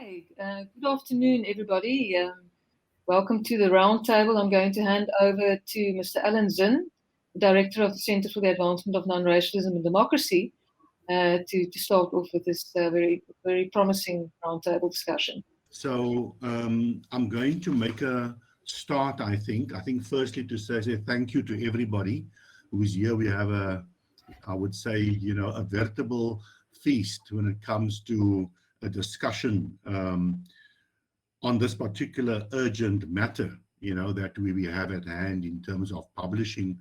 Hey, good afternoon, everybody. Welcome to the Roundtable. I'm going to hand over to Mr. Alan Zinn, Director of the Center for the Advancement of Non-Racialism and Democracy, to start off with this very promising roundtable discussion. So I'm going to make a start, I think. Firstly to say thank you to everybody who's here. We have I would say, a veritable feast when it comes to a discussion on this particular urgent matter, that we have at hand in terms of publishing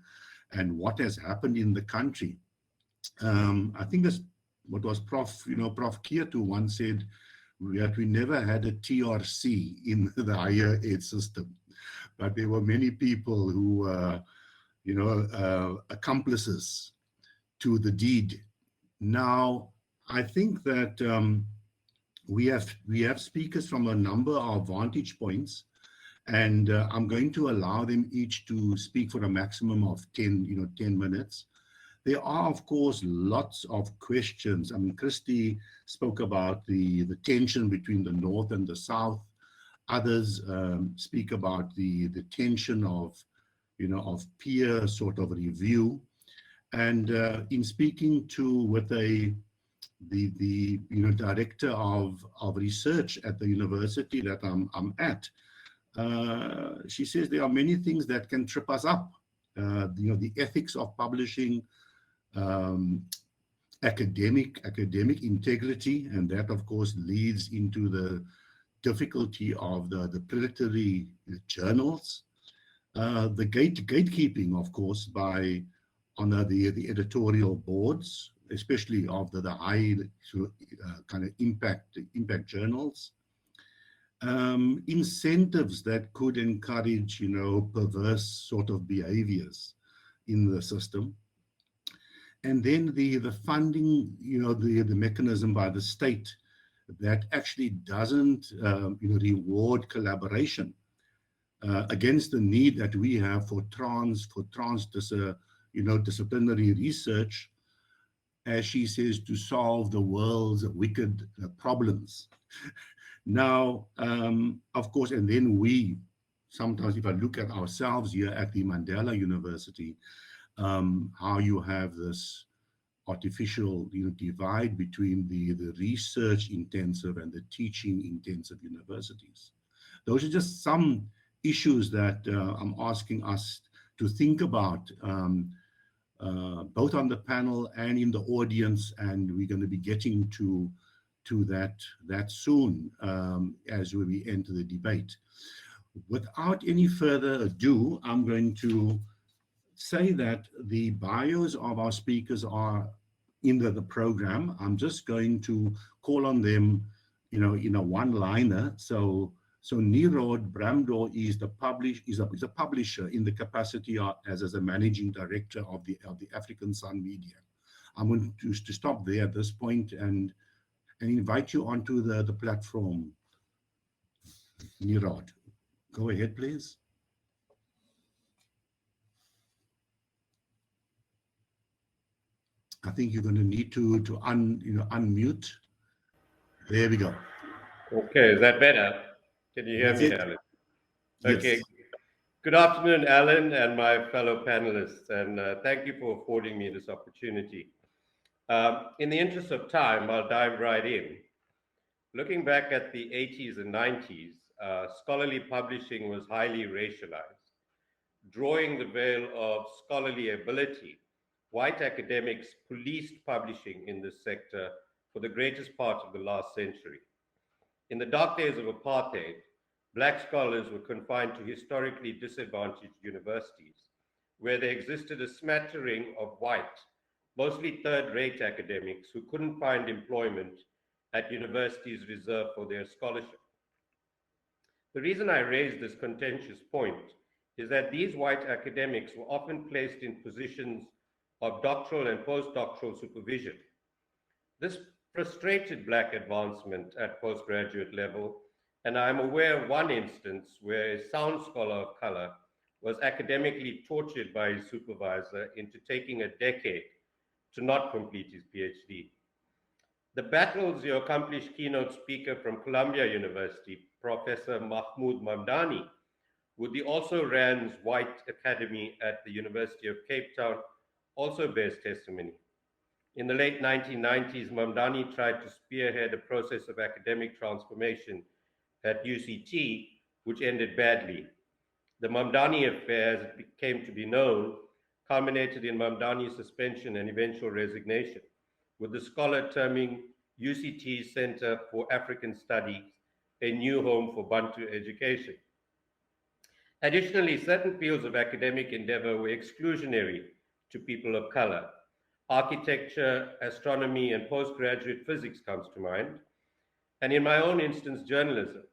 and what has happened in the country. I think that's what was Prof Kiertu once said, that we never had a TRC in the higher ed system, but there were many people who were, accomplices to the deed. Now, I think that we have speakers from a number of vantage points, and I'm going to allow them each to speak for a maximum of 10 minutes. There are, of course, lots of questions. I mean, Christy spoke about the tension between the North and the South. Others speak about the tension of, of peer sort of review. And in speaking with the director of research at the university that I'm at, she says there are many things that can trip us up. The ethics of publishing, academic integrity, and that of course leads into the difficulty of the predatory journals, the gatekeeping, of course, on the editorial boards, especially of the high kind of impact journals, incentives that could encourage perverse sort of behaviors in the system. And then the funding, the mechanism by the state that actually doesn't, reward collaboration against the need that we have for disciplinary research, as she says, to solve the world's wicked problems. Now, of course, and then we sometimes, if I look at ourselves here at the Mandela University, how you have this artificial divide between the research intensive and the teaching intensive universities. Those are just some issues that I'm asking us to think about, both on the panel and in the audience, and we're going to be getting to that soon as we enter the debate. Without any further ado, I'm going to say that the bios of our speakers are in the program. I'm just going to call on them, in a one-liner. So Nirod Bramdor is a publisher in the capacity as a managing director of the African Sun Media. I'm going to stop there at this point and invite you onto the platform. Nirod, go ahead, please. I think you're going to need to unmute. There we go. Okay, is that better? Can you hear me, Alan? Okay. Yes. Good afternoon, Alan and my fellow panelists, and thank you for affording me this opportunity. In the interest of time, I'll dive right in. Looking back at the 80s and 90s, scholarly publishing was highly racialized. Drawing the veil of scholarly ability, white academics policed publishing in this sector for the greatest part of the last century. In the dark days of apartheid, Black scholars were confined to historically disadvantaged universities, where there existed a smattering of white, mostly third-rate academics who couldn't find employment at universities reserved for their scholarship. The reason I raise this contentious point is that these white academics were often placed in positions of doctoral and postdoctoral supervision. This frustrated Black advancement at postgraduate level, and I'm aware of one instance where a sound scholar of color was academically tortured by his supervisor into taking a decade to not complete his PhD. The battles your accomplished keynote speaker from Columbia University, Professor Mahmoud Mamdani, with the also Rand's White Academy at the University of Cape Town also bears testimony. In the late 1990s, Mamdani tried to spearhead a process of academic transformation at UCT, which ended badly. The Mamdani affair, as it came to be known, culminated in Mamdani's suspension and eventual resignation, with the scholar terming UCT's Center for African Studies a new home for Bantu education. Additionally, certain fields of academic endeavor were exclusionary to people of color. Architecture, astronomy, and postgraduate physics comes to mind. And in my own instance, journalism.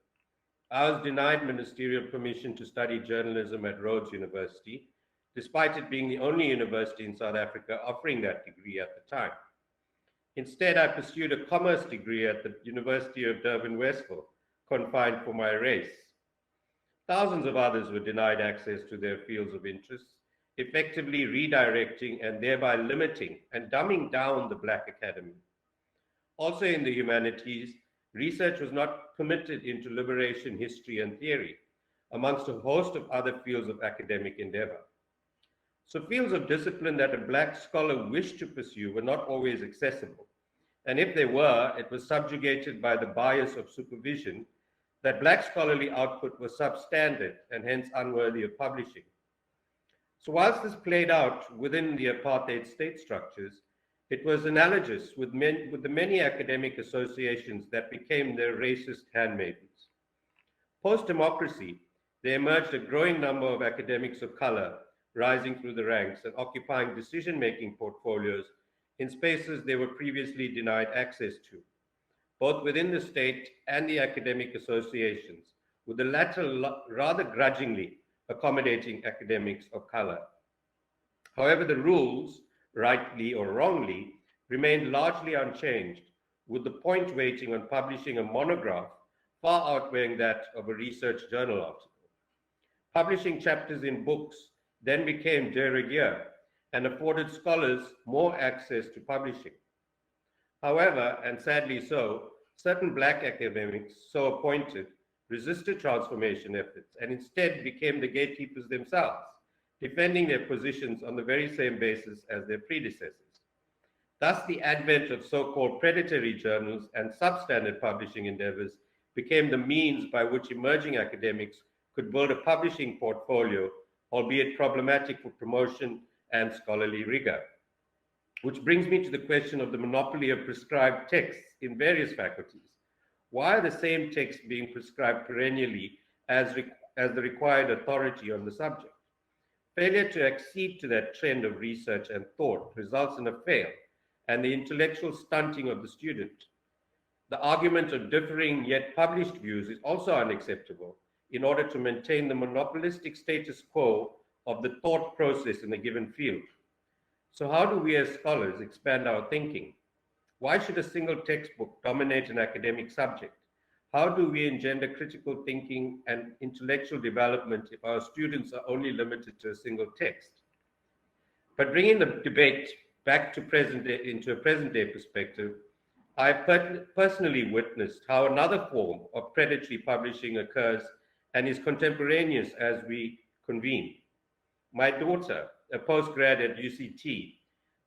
I was denied ministerial permission to study journalism at Rhodes University, despite it being the only university in South Africa offering that degree at the time. Instead, I pursued a commerce degree at the University of Durban-Westville, confined for my race. Thousands of others were denied access to their fields of interest, effectively redirecting and thereby limiting and dumbing down the Black Academy. Also in the humanities, research was not permitted into liberation history and theory, amongst a host of other fields of academic endeavor. So fields of discipline that a Black scholar wished to pursue were not always accessible. And if they were, it was subjugated by the bias of supervision that Black scholarly output was substandard and hence unworthy of publishing. So whilst this played out within the apartheid state structures, it was analogous with the many academic associations that became their racist handmaidens. Post-democracy, there emerged a growing number of academics of color rising through the ranks and occupying decision-making portfolios in spaces they were previously denied access to, both within the state and the academic associations, with the latter rather grudgingly accommodating academics of color. However, the rules, rightly or wrongly, remained largely unchanged, with the point weighting on publishing a monograph far outweighing that of a research journal article. Publishing chapters in books then became de rigueur and afforded scholars more access to publishing. However, and sadly so, certain Black academics, so appointed, resisted transformation efforts and instead became the gatekeepers themselves, defending their positions on the very same basis as their predecessors. Thus, the advent of so-called predatory journals and substandard publishing endeavors became the means by which emerging academics could build a publishing portfolio, albeit problematic for promotion and scholarly rigor. Which brings me to the question of the monopoly of prescribed texts in various faculties. Why are the same texts being prescribed perennially as the required authority on the subject? Failure to accede to that trend of research and thought results in a fail and the intellectual stunting of the student. The argument of differing yet published views is also unacceptable in order to maintain the monopolistic status quo of the thought process in a given field. So how do we as scholars expand our thinking? Why should a single textbook dominate an academic subject? How do we engender critical thinking and intellectual development if our students are only limited to a single text? But bringing the debate back to into a present day perspective, I've personally witnessed how another form of predatory publishing occurs and is contemporaneous as we convene. My daughter, a postgrad at UCT,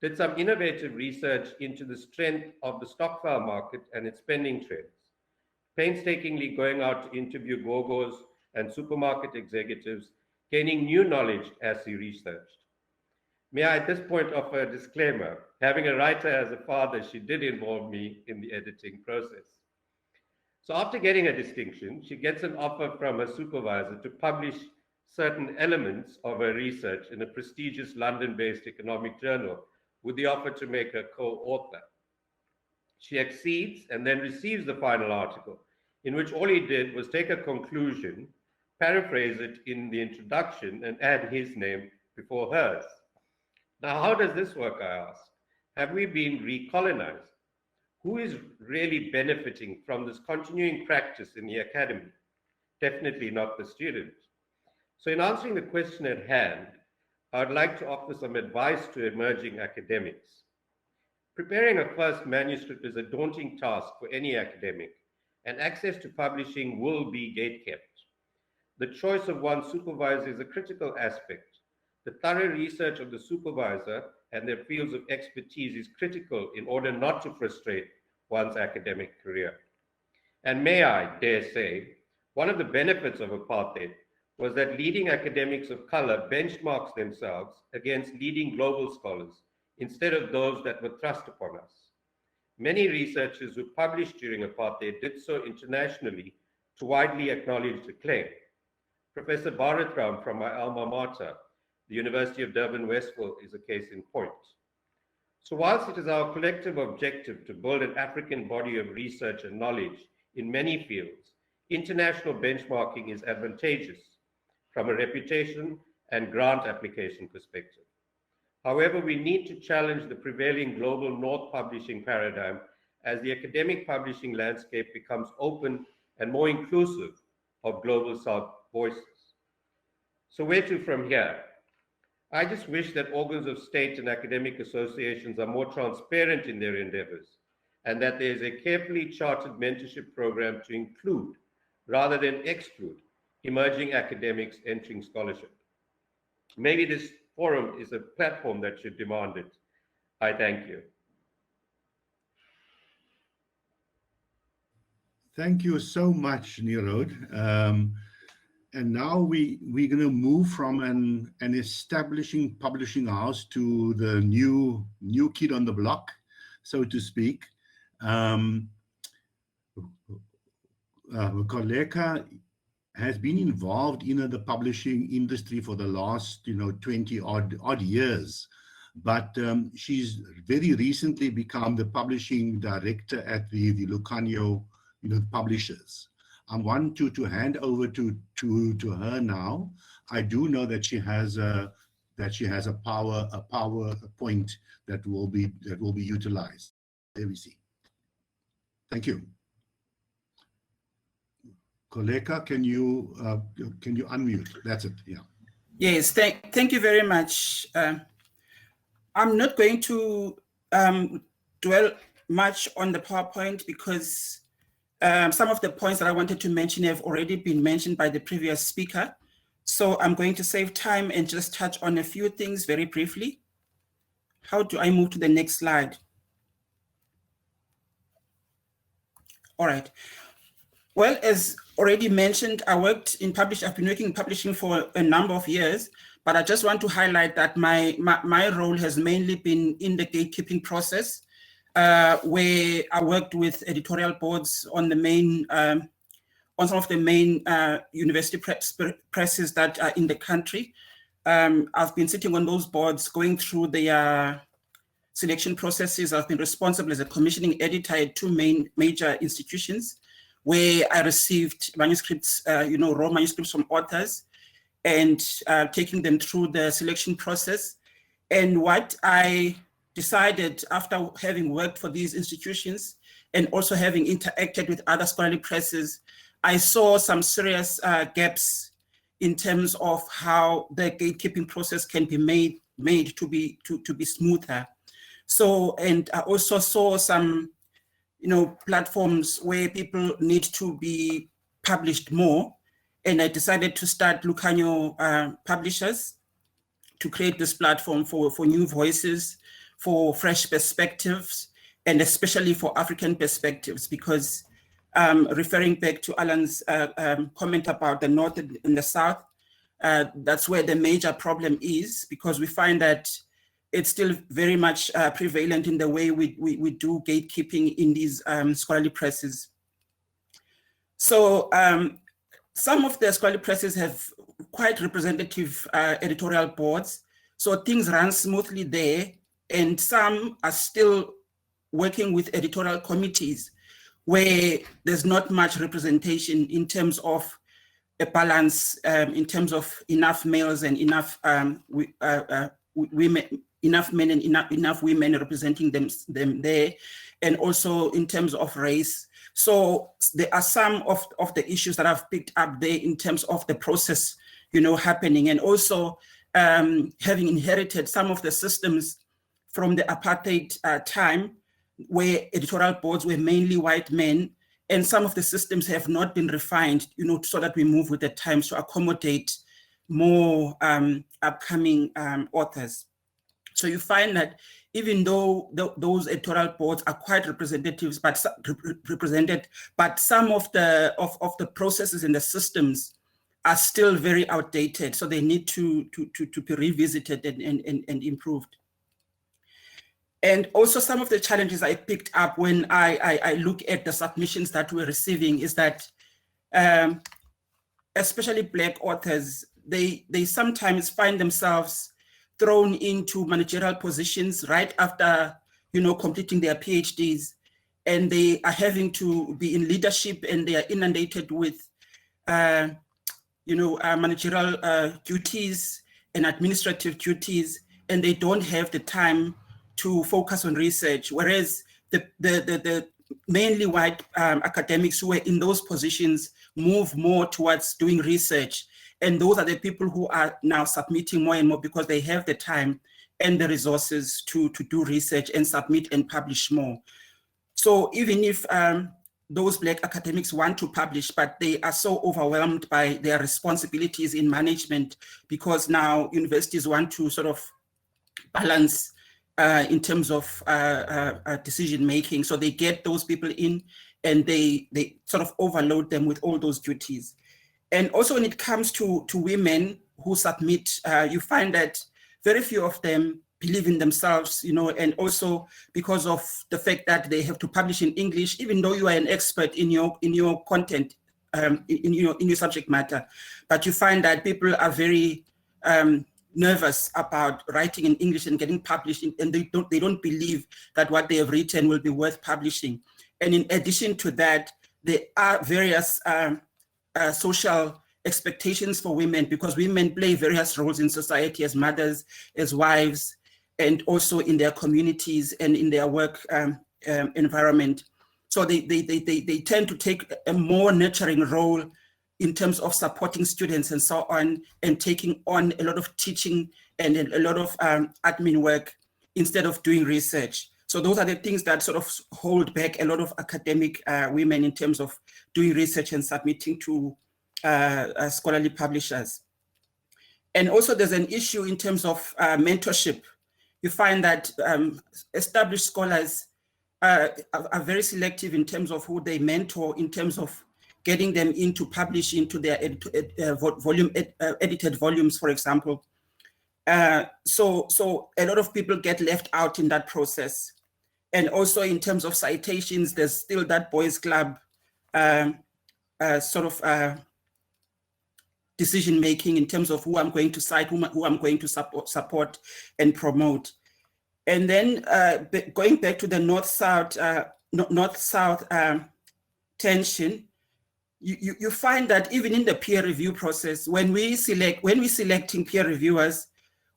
did some innovative research into the strength of the stockfile market and its spending trends, painstakingly going out to interview gogos and supermarket executives, gaining new knowledge as he researched. May I at this point offer a disclaimer? Having a writer as a father, she did involve me in the editing process. So after getting a distinction, she gets an offer from her supervisor to publish certain elements of her research in a prestigious London-based economic journal with the offer to make her co-author. She accedes and then receives the final article, in which all he did was take a conclusion, paraphrase it in the introduction, and add his name before hers. Now, how does this work, I ask? Have we been recolonized? Who is really benefiting from this continuing practice in the academy? Definitely not the student. So in answering the question at hand, I would like to offer some advice to emerging academics. Preparing a first manuscript is a daunting task for any academic, and access to publishing will be gatekept. The choice of one's supervisor is a critical aspect. The thorough research of the supervisor and their fields of expertise is critical in order not to frustrate one's academic career. And may I dare say, one of the benefits of apartheid was that leading academics of color benchmarked themselves against leading global scholars instead of those that were thrust upon us. Many researchers who published during apartheid did so internationally to widely acknowledged acclaim. Professor Bharat Ram from my alma mater, the University of Durban Westville, is a case in point. So whilst it is our collective objective to build an African body of research and knowledge in many fields, international benchmarking is advantageous from a reputation and grant application perspective. However, we need to challenge the prevailing global North publishing paradigm as the academic publishing landscape becomes open and more inclusive of global South voices. So where to from here? I just wish that organs of state and academic associations are more transparent in their endeavors, and that there is a carefully charted mentorship program to include, rather than exclude, emerging academics entering scholarship. Maybe this forum is a platform that should demand it. I thank you. Thank you so much, Nirod. And now we're going to move from an establishing publishing house to the new kid on the block, so to speak. Koleka has been involved in the publishing industry for the last 20 odd years, but she's very recently become the publishing director at the Lucanio publishers. I want to hand over to her now. I do know that she has a power point that will be utilized. There we see. Thank you. Koleka, can you unmute? That's it. Yeah. Yes. Thank you very much. I'm not going to dwell much on the PowerPoint because some of the points that I wanted to mention have already been mentioned by the previous speaker. So I'm going to save time and just touch on a few things very briefly. How do I move to the next slide? All right. Well, as already mentioned, I've been working in publishing for a number of years, but I just want to highlight that my role has mainly been in the gatekeeping process, where I worked with editorial boards on the main, on some of the main university presses that are in the country. I've been sitting on those boards, going through the selection processes. I've been responsible as a commissioning editor at two major institutions, where I received manuscripts, raw manuscripts from authors, and taking them through the selection process. And what I decided after having worked for these institutions and also having interacted with other scholarly presses, I saw some serious gaps in terms of how the gatekeeping process can be made to be smoother. So, and I also saw some platforms where people need to be published more. And I decided to start Lucanio Publishers to create this platform for new voices, for fresh perspectives, and especially for African perspectives, because referring back to Alan's comment about the North and the South, that's where the major problem is, because we find that it's still very much prevalent in the way we do gatekeeping in these scholarly presses. So some of the scholarly presses have quite representative editorial boards, so things run smoothly there, and some are still working with editorial committees where there's not much representation in terms of a balance, in terms of enough males and enough women, enough men and enough women representing them there, and also in terms of race. So there are some of the issues that I've picked up there in terms of the process, happening, and also having inherited some of the systems from the apartheid time, where editorial boards were mainly white men, and some of the systems have not been refined, so that we move with the times to accommodate more upcoming authors. So you find that even though those editorial boards are quite representative, represented, but some of the processes and the systems are still very outdated. So they need to be revisited and improved. And also some of the challenges I picked up when I look at the submissions that we're receiving is that, especially Black authors, they sometimes find themselves thrown into managerial positions right after, completing their PhDs, and they are having to be in leadership, and they are inundated with, managerial duties and administrative duties, and they don't have the time to focus on research. Whereas the mainly white academics who were in those positions move more towards doing research. And those are the people who are now submitting more and more because they have the time and the resources to do research and submit and publish more. So even if those Black academics want to publish, but they are so overwhelmed by their responsibilities in management, because now universities want to sort of balance in terms of decision making. So they get those people in and they sort of overload them with all those duties. And also when it comes to women who submit, you find that very few of them believe in themselves, and also because of the fact that they have to publish in English, even though you are an expert in your content, in your subject matter, but you find that people are very nervous about writing in English and getting published, and they don't believe that what they have written will be worth publishing. And in addition to that, there are various social expectations for women, because women play various roles in society as mothers, as wives, and also in their communities and in their work environment. So they tend to take a more nurturing role in terms of supporting students and so on, and taking on a lot of teaching and a lot of admin work instead of doing research. So those are the things that sort of hold back a lot of academic women in terms of doing research and submitting to scholarly publishers. And also there's an issue in terms of mentorship. You find that established scholars are very selective in terms of who they mentor, in terms of getting them in to publish into their edited volumes, for example. So a lot of people get left out in that process. And also in terms of citations, there's still that boys club sort of decision-making in terms of who I'm going to cite, who I'm going to support and promote. And then going back to the North-South tension, you find that even in the peer review process, when we're selecting peer reviewers,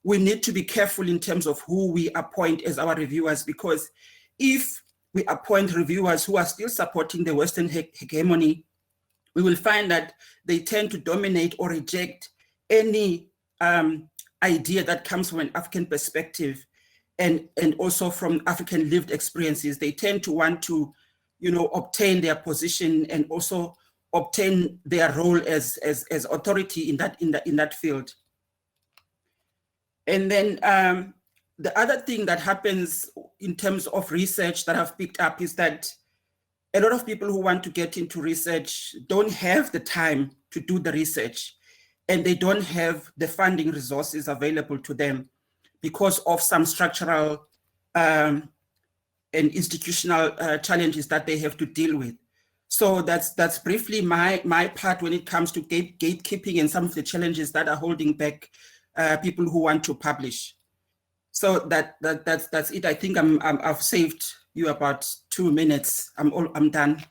we need to be careful in terms of who we appoint as our reviewers, because if we appoint reviewers who are still supporting the Western hegemony, we will find that they tend to dominate or reject any idea that comes from an African perspective and also from African lived experiences. They tend to want to, obtain their position and also obtain their role as authority in that field. And then the other thing that happens in terms of research that I've picked up is that a lot of people who want to get into research don't have the time to do the research, and they don't have the funding resources available to them because of some structural and institutional challenges that they have to deal with. So that's briefly my part when it comes to gatekeeping and some of the challenges that are holding back people who want to publish. So that's it. I think I've saved you about 2 minutes. I'm done.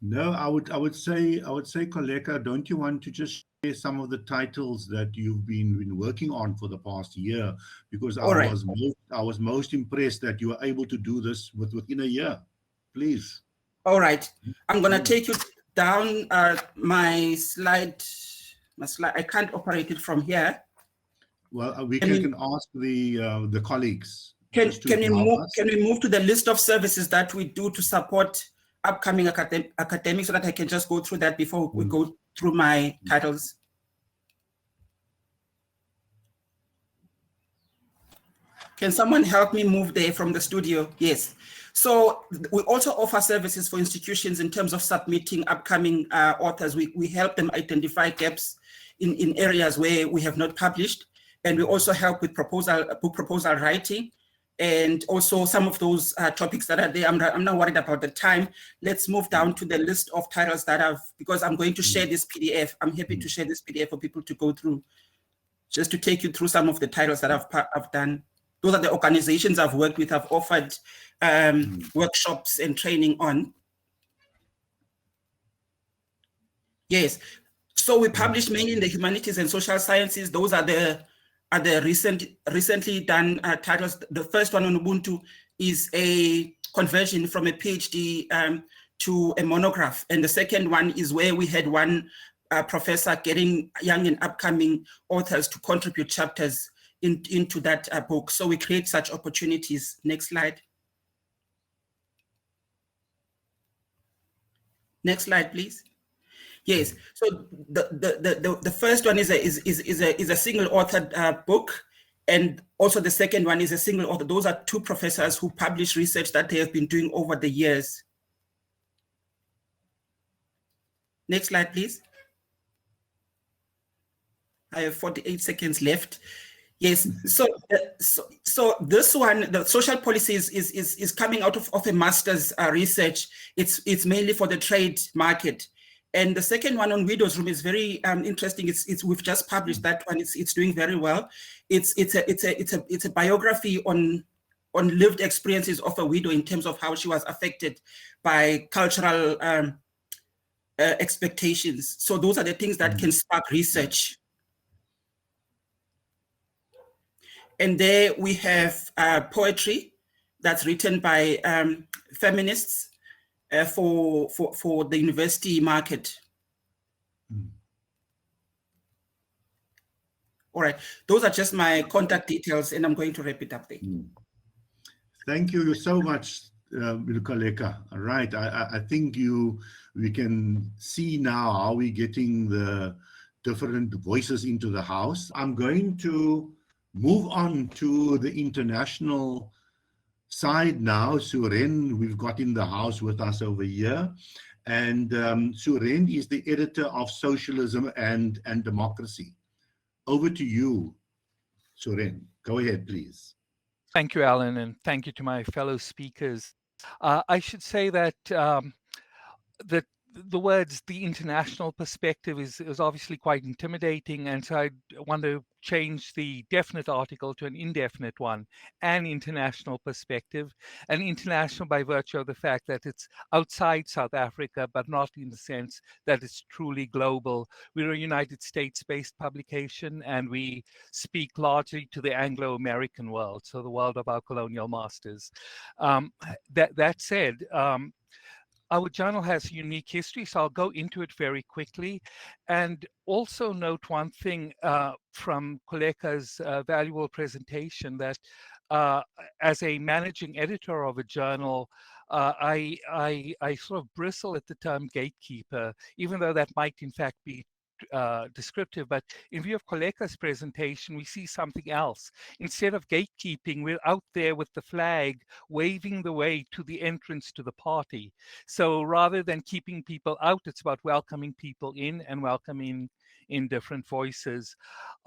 No, I would say, Koleka, don't you want to just share some of the titles that you've been working on for the past year? Because I was most impressed that you were able to do this within a year. Please. All right, I'm gonna take you down my slide. I can't operate it from here. Well, we can ask the colleagues. Can we move to the list of services that we do to support upcoming academics, so that I can just go through that before we go through my titles? Can someone help me move there from the studio? Yes. So we also offer services for institutions in terms of submitting upcoming authors. We help them identify gaps in areas where we have not published. And we also help with book proposal writing. And also some of those topics that are there. I'm not worried about the time. Let's move down to the list of titles that because I'm going to share this PDF. I'm happy to share this PDF for people to go through, just to take you through some of the titles that I've done. Those are the organizations I've worked with, I've offered workshops and training on. Yes, so we publish mainly in the humanities and social sciences. Those are the recently done titles. The first one on Ubuntu is a conversion from a PhD to a monograph. And the second one is where we had one professor getting young and upcoming authors to contribute chapters into that book. So we create such opportunities. Next slide. Next slide, please. Yes. So the first one is a single authored book, and also the second one is a single author. Those are two professors who publish research that they have been doing over the years. Next slide, please. I have 48 seconds left. Yes, so this one, the social policy is coming out of a master's research. It's mainly for the trade market, and the second one on Widow's Room is very interesting. We've just published that one. It's doing very well. It's a biography on lived experiences of a widow in terms of how she was affected by cultural expectations. So those are the things that can spark research. And there we have poetry that's written by feminists for the university market. All right, those are just my contact details, and I'm going to wrap it up there. Thank you so much, Koleka. All right, I think we can see now how we're getting the different voices into the house. I'm going to move on to the international side now. Suren, we've got in the house with us over here. And Suren is the editor of Socialism and Democracy. Over to you, Suren. Go ahead, please. Thank you, Alan, and thank you to my fellow speakers. I should say that the words "the international perspective" is obviously quite intimidating, and so I want to change the definite article to an indefinite one: an international perspective. An international by virtue of the fact that it's outside South Africa, but not in the sense that it's truly global. We're a United States-based publication, and we speak largely to the Anglo-American world, so the world of our colonial masters. That said, our journal has a unique history, so I'll go into it very quickly. And also note one thing from Koleka's valuable presentation, that as a managing editor of a journal, I sort of bristle at the term gatekeeper, even though that might in fact be descriptive, but in view of Koleka's presentation, we see something else. Instead of gatekeeping, we're out there with the flag, waving the way to the entrance to the party. So rather than keeping people out, it's about welcoming people in and welcoming in different voices.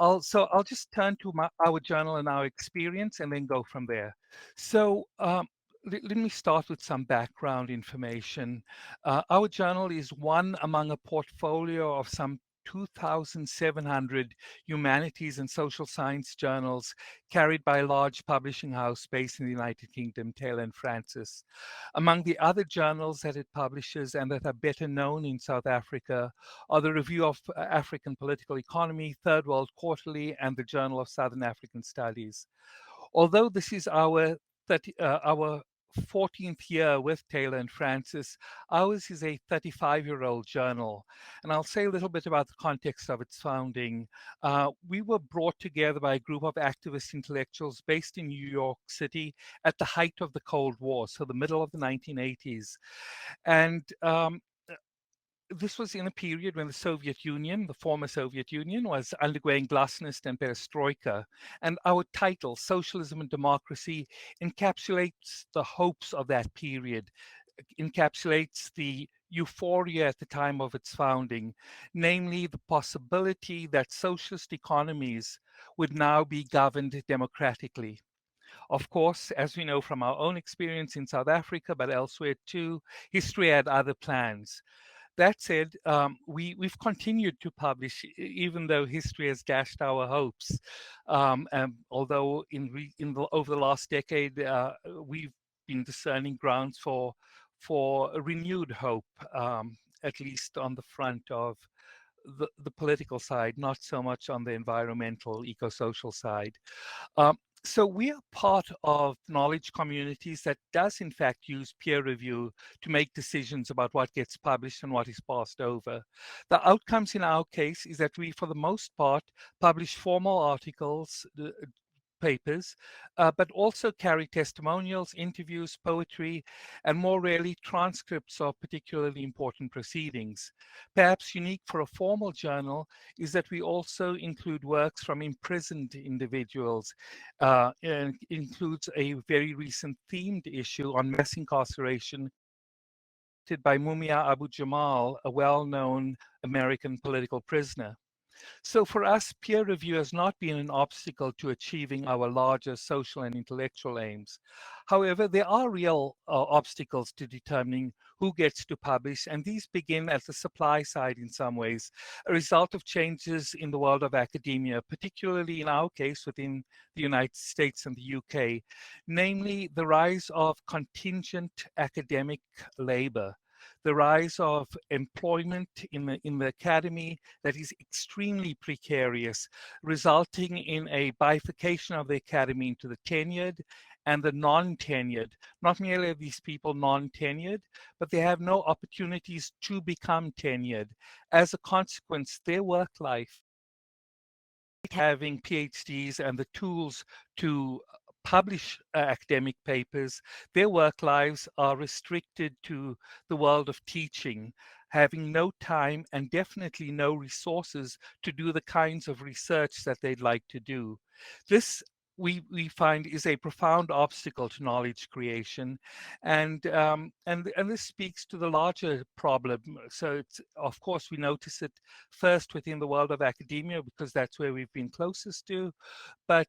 I'll just turn to our journal and our experience and then go from there. So let me start with some background information. Our journal is one among a portfolio of some 2,700 humanities and social science journals carried by a large publishing house based in the United Kingdom, Taylor & Francis. Among the other journals that it publishes and that are better known in South Africa are the Review of African Political Economy, Third World Quarterly, and the Journal of Southern African Studies. Although this is our 14th year with Taylor and Francis. Ours is a 35-year-old journal. And I'll say a little bit about the context of its founding. We were brought together by a group of activist intellectuals based in New York City at the height of the Cold War, so the middle of the 1980s. And this was in a period when the Soviet Union, the former Soviet Union, was undergoing glasnost and perestroika. And our title, Socialism and Democracy, encapsulates the hopes of that period, encapsulates the euphoria at the time of its founding, namely the possibility that socialist economies would now be governed democratically. Of course, as we know from our own experience in South Africa, but elsewhere too, history had other plans. That said, we've continued to publish, even though history has dashed our hopes. Although over the last decade, we've been discerning grounds for a renewed hope, at least on the front of the political side, not so much on the environmental, eco-social side. So we are part of knowledge communities that does in fact use peer review to make decisions about what gets published and what is passed over. The outcomes in our case is that we, for the most part, publish formal articles, papers, but also carry testimonials, interviews, poetry, and more rarely transcripts of particularly important proceedings. Perhaps unique for a formal journal is that we also include works from imprisoned individuals. And includes a very recent themed issue on mass incarceration by Mumia Abu Jamal, a well-known American political prisoner. So for us, peer review has not been an obstacle to achieving our larger social and intellectual aims. However, there are real obstacles to determining who gets to publish, and these begin at the supply side in some ways, a result of changes in the world of academia, particularly in our case within the United States and the UK, namely the rise of contingent academic labor, the rise of employment in the academy that is extremely precarious, resulting in a bifurcation of the academy into the tenured and the non-tenured. Not merely are these people non-tenured, but they have no opportunities to become tenured. As a consequence, their work life, having PhDs and the tools to publish academic papers, their work lives are restricted to the world of teaching, having no time and definitely no resources to do the kinds of research that they'd like to do. This we find is a profound obstacle to knowledge creation, and this speaks to the larger problem. So it's, of course, we notice it first within the world of academia because that's where we've been closest to, but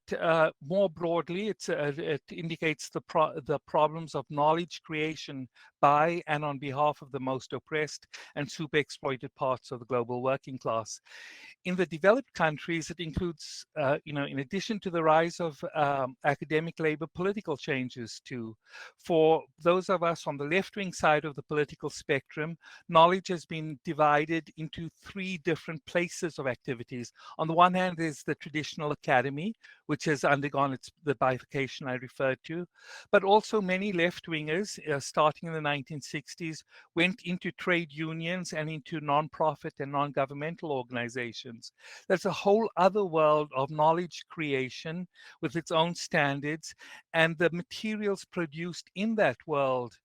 more broadly, it indicates the problems of knowledge creation by and on behalf of the most oppressed and super exploited parts of the global working class. In the developed countries, it includes, in addition to the rise of academic labor, political changes too. For those of us on the left-wing side of the political spectrum, knowledge has been divided into three different places of activities. On the one hand, there's the traditional academy, which has undergone the bifurcation I referred to, but also many left-wingers, starting in the 1960s, went into trade unions and into non-profit and non-governmental organizations. There's a whole other world of knowledge creation with its own standards, and the materials produced in that world,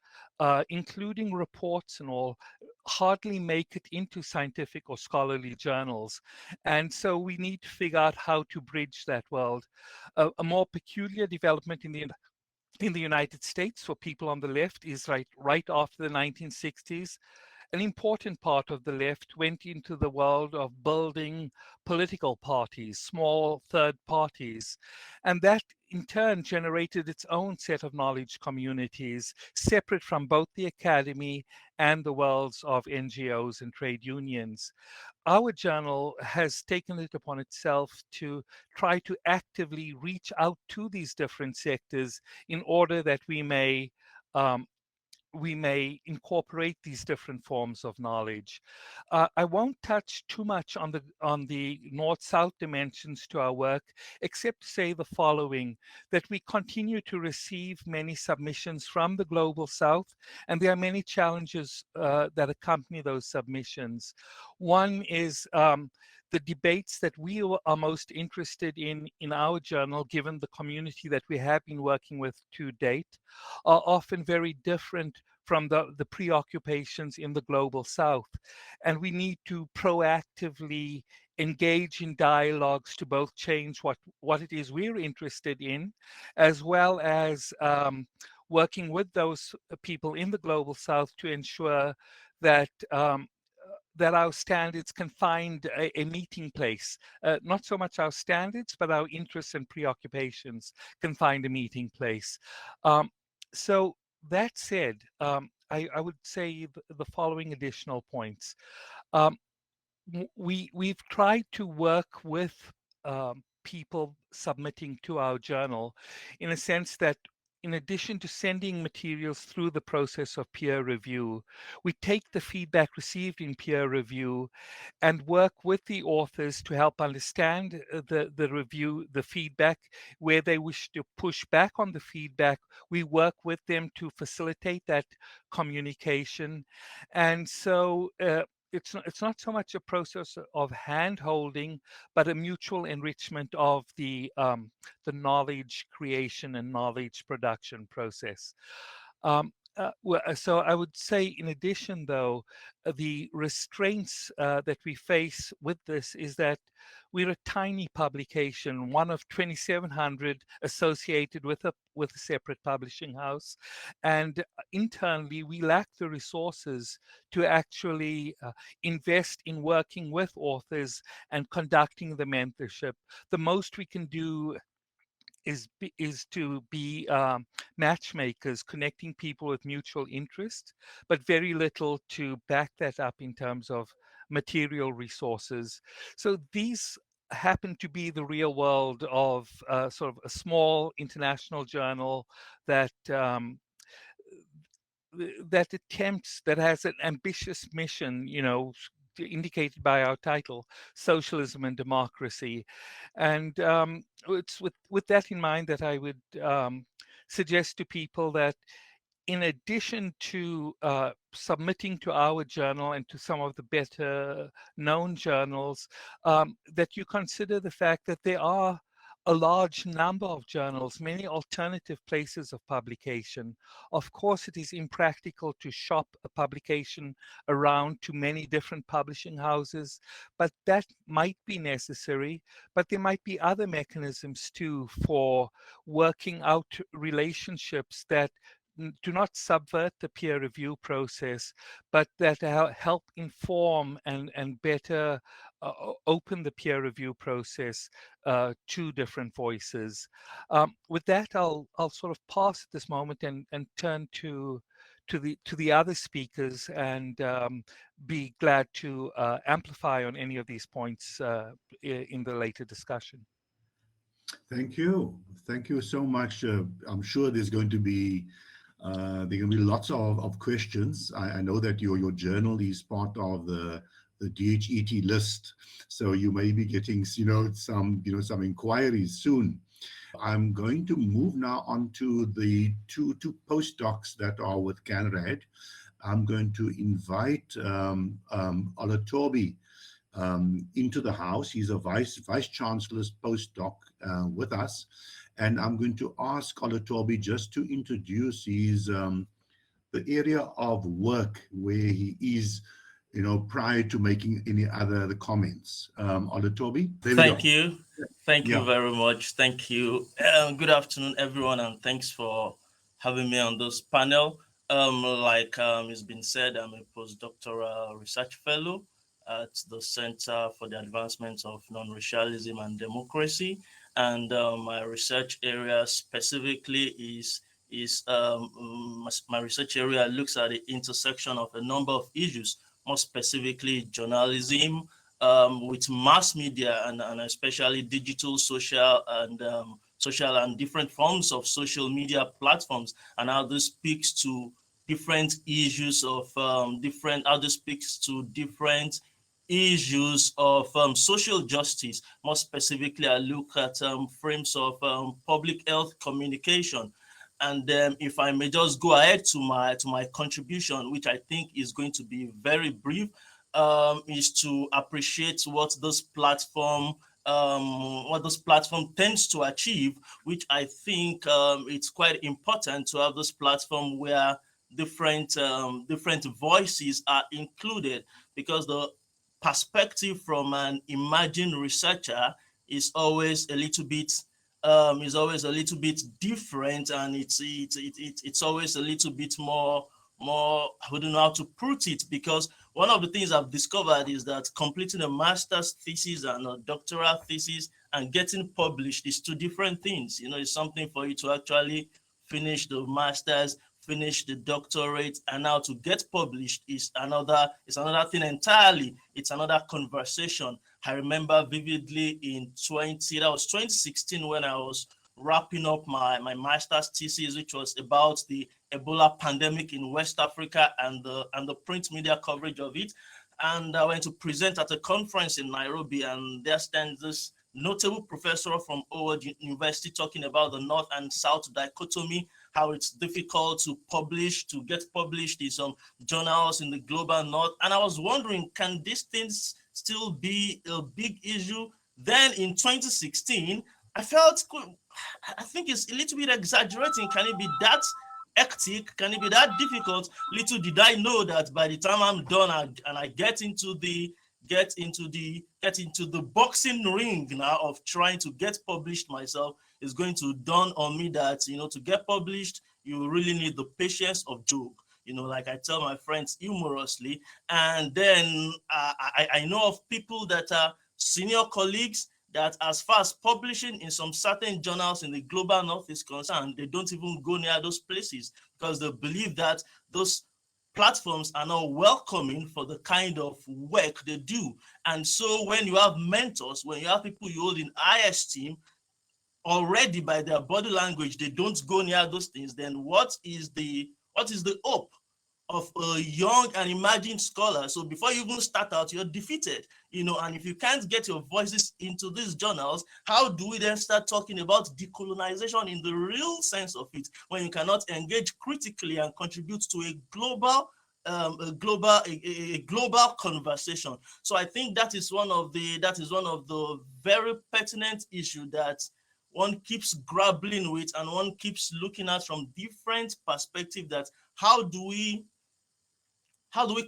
including reports and all, hardly make it into scientific or scholarly journals. And so we need to figure out how to bridge that world. A more peculiar development in the United States for people on the left is right after the 1960s. An important part of the left went into the world of building political parties, small third parties. And that in turn generated its own set of knowledge communities, separate from both the academy and the worlds of NGOs and trade unions. Our journal has taken it upon itself to try to actively reach out to these different sectors in order that we may we may incorporate these different forms of knowledge. I won't touch too much on the North-South dimensions to our work, except to say the following: that we continue to receive many submissions from the Global South, and there are many challenges that accompany those submissions. One is the debates that we are most interested in our journal, given the community that we have been working with to date, are often very different from the preoccupations in the Global South. And we need to proactively engage in dialogues to both change what it is we're interested in, as well as working with those people in the Global South to ensure that that our standards can find a meeting place. Not so much our standards, but our interests and preoccupations can find a meeting place. So that said, I would say the following additional points. We've tried to work with people submitting to our journal in a sense that, in addition to sending materials through the process of peer review, we take the feedback received in peer review and work with the authors to help understand the review, the feedback. Where they wish to push back on the feedback, we work with them to facilitate that communication. And so it's not so much a process of hand-holding, but a mutual enrichment of the knowledge creation and knowledge production process. So I would say, in addition, though, the restraints that we face with this is that we're a tiny publication, one of 2,700 associated with a separate publishing house, and internally we lack the resources to actually invest in working with authors and conducting the mentorship. The most we can do is to be matchmakers, connecting people with mutual interest, but very little to back that up in terms of material resources. So these happen to be the real world of sort of a small international journal that that has an ambitious mission, indicated by our title, Socialism and Democracy. And it's with that in mind that I would suggest to people that, in addition to submitting to our journal and to some of the better known journals, that you consider the fact that there are a large number of journals, many alternative places of publication. Of course, it is impractical to shop a publication around to many different publishing houses, but that might be necessary. But there might be other mechanisms too for working out relationships that do not subvert the peer review process, but that help inform and better open the peer review process to different voices. With that, I'll sort of pass at this moment and turn to the other speakers, and be glad to amplify on any of these points in the later discussion. Thank you. Thank you so much. I'm sure there's going to be lots of questions. I know that your journal is part of the DHET list, so you may be getting some inquiries soon. I'm going to move now on to the two postdocs that are with CANRAD. I'm going to invite Olatobi into the house. He's a vice chancellor's postdoc with us. And I'm going to ask Olatobi just to introduce his the area of work where he is, prior to making any other comments. Olatobi, thank you. Thank you very much. Thank you. Good afternoon, everyone, and thanks for having me on this panel. Like it's been said, I'm a postdoctoral research fellow at the Center for the Advancement of Non-Racialism and Democracy. And my research area specifically is my research area looks at the intersection of a number of issues, more specifically journalism, with mass media and especially digital, social and different forms of social media platforms, and how this speaks to different issues of how this speaks to different issues of social justice. More specifically, I look at frames of public health communication. And if I may just go ahead to my contribution, which I think is going to be very brief, is to appreciate what this platform tends to achieve, which I think it's quite important to have this platform where different voices are included, because the perspective from an emerging researcher is always a little bit different, and it's always a little bit more I wouldn't know how to put it, because one of the things I've discovered is that completing a master's thesis and a doctoral thesis and getting published is two different things. It's something for you to actually finish the master's, finish the doctorate, and now to get published is another thing entirely. It's another conversation. I remember vividly in 2016 when I was wrapping up my master's thesis, which was about the Ebola pandemic in West Africa and the print media coverage of it. And I went to present at a conference in Nairobi, and there stands this notable professor from Howard University talking about the North and South dichotomy, how it's difficult to get published in some journals in the global North. And I was wondering, can these things still be a big issue? Then in 2016, I think it's a little bit exaggerating. Can it be that hectic? Can it be that difficult? Little did I know that by the time I'm done and I get into the boxing ring now of trying to get published myself, is going to dawn on me that to get published, you really need the patience of Job. Like I tell my friends humorously. And then I know of people that are senior colleagues that, as far as publishing in some certain journals in the global North is concerned, they don't even go near those places, because they believe that those platforms are not welcoming for the kind of work they do. And so when you have mentors, when you have people you hold in high esteem, already by their body language, they don't go near those things, then what is the hope of a young and emerging scholar? So before you even start out, you're defeated, and if you can't get your voices into these journals, how do we then start talking about decolonization in the real sense of it, when you cannot engage critically and contribute to a global conversation? So I think that is one of the very pertinent issue that one keeps grappling with, and one keeps looking at from different perspectives, that how do we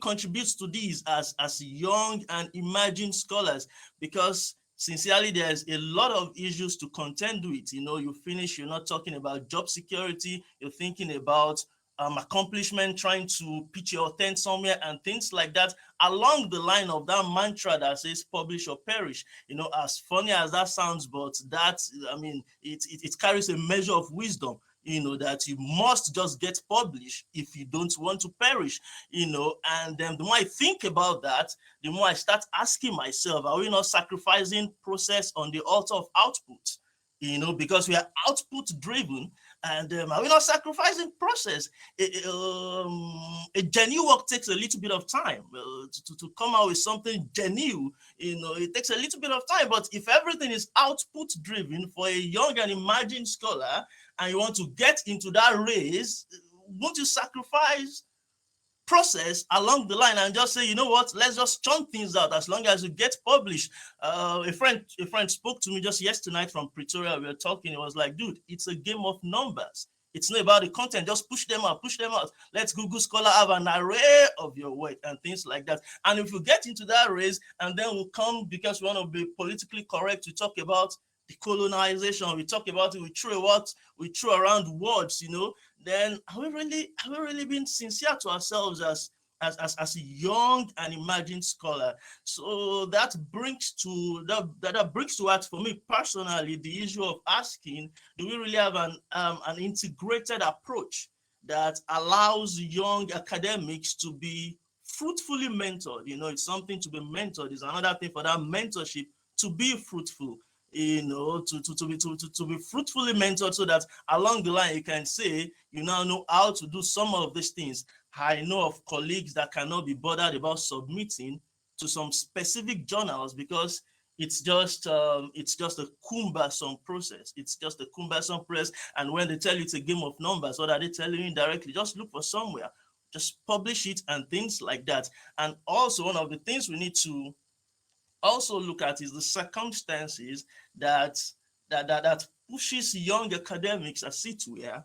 contribute to these as young and emerging scholars? Because sincerely, there's a lot of issues to contend with. You finish, you're not talking about job security, you're thinking about accomplishment, trying to pitch your tent somewhere and things like that, along the line of that mantra that says publish or perish. As funny as that sounds, but it carries a measure of wisdom, that you must just get published if you don't want to perish. And then the more I think about that, the more I start asking myself, are we not sacrificing process on the altar of output? Because we are output driven, and are we not sacrificing process? A genuine work takes a little bit of time to come out with something genuine. It takes a little bit of time. But if everything is output driven for a young and emerging scholar, and you want to get into that race, won't you sacrifice process along the line and just say, you know what, let's just churn things out as long as you get published? A friend spoke to me just yesterday night from Pretoria. We were talking. It was like, dude, it's a game of numbers. It's not about the content. Just push them out. Let Google Scholar have an array of your work and things like that. And if you get into that race, and then we'll come, because we want to be politically correct, we talk about decolonization, we talk about it, we throw around words, then are we really being sincere to ourselves as a young and emerging scholar? So that brings to us, for me personally, the issue of asking, do we really have an integrated approach that allows young academics to be fruitfully mentored? It's something to be mentored. It's another thing for that mentorship to be fruitful. you know, to be fruitfully mentored, so that along the line you can say you now know how to do some of these things. I know of colleagues that cannot be bothered about submitting to some specific journals because it's just a cumbersome process. It's just a cumbersome process. And when they tell you it's a game of numbers, what are they telling you indirectly? Just look for somewhere, just publish it and things like that. And also one of the things we need to also look at is the circumstances that pushes young academics, as it were,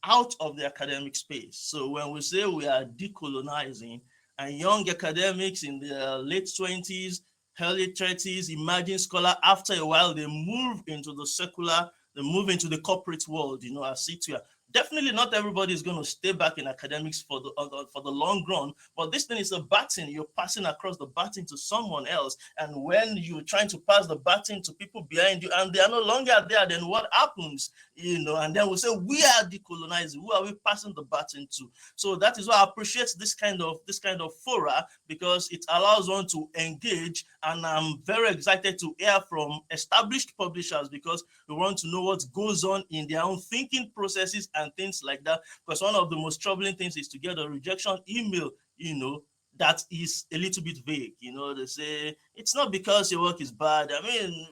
out of the academic space. So when we say we are decolonizing, and young academics in their late 20s, early 30s, emerging scholar, after a while they move into the secular, they move into the corporate world, you know, as it were. Definitely not everybody is going to stay back in academics for the long run, but this thing is a baton. You're passing across the baton to someone else. And when you're trying to pass the baton to people behind you and they are no longer there, then what happens? You know, and then we'll say, we are decolonizing. Who are we passing the baton to? So that is why I appreciate this kind of fora, because it allows one to engage. And I'm very excited to hear from established publishers, because we want to know what goes on in their own thinking processes and things like that. Because one of the most troubling things is to get a rejection email, you know, that is a little bit vague. You know, they say, it's not because your work is bad. I mean,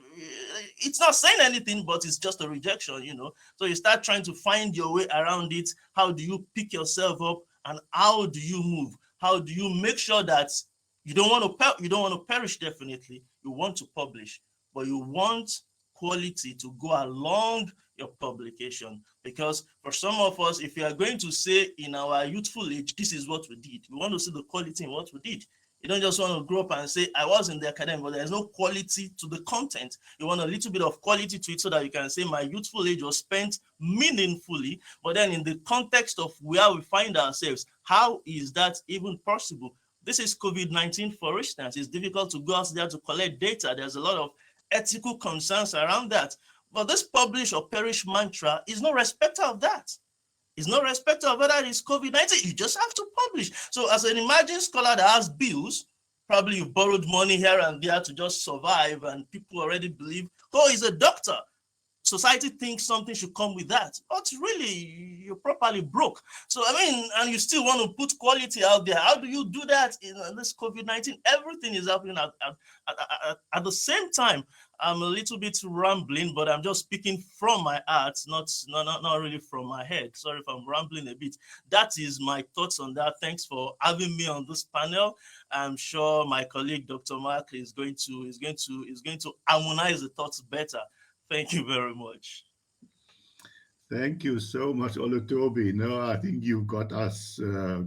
it's not saying anything, but it's just a rejection, you know. So you start trying to find your way around it. How do you pick yourself up, and how do you move? How do you make sure that you don't want to perish? Definitely, you want to publish, but you want quality to go along your publication. Because for some of us, if you are going to say in our youthful age, this is what we did, we want to see the quality in what we did. You don't just want to grow up and say, I was in the academy, but there's no quality to the content. You want a little bit of quality to it, so that you can say my youthful age was spent meaningfully, but then in the context of where we find ourselves, how is that even possible? This is COVID-19, for instance. It's difficult to go out there to collect data. There's a lot of ethical concerns around that. But this publish or perish mantra is no respecter of that. It's no respecter of whether it's COVID-19. You just have to publish. So as an emerging scholar that has bills, probably you've borrowed money here and there to just survive, and people already believe, oh, he's a doctor. Society thinks something should come with that, but really you're properly broke. So I mean, and you still want to put quality out there. How do you do that in this COVID-19? Everything is happening at the same time. I'm a little bit rambling, but I'm just speaking from my heart, not really from my head. Sorry if I'm rambling a bit. That is my thoughts on that. Thanks for having me on this panel. I'm sure my colleague Dr. Mark is going to harmonize the thoughts better. Thank you very much. Thank you so much, Olutobi. No, I think you've got us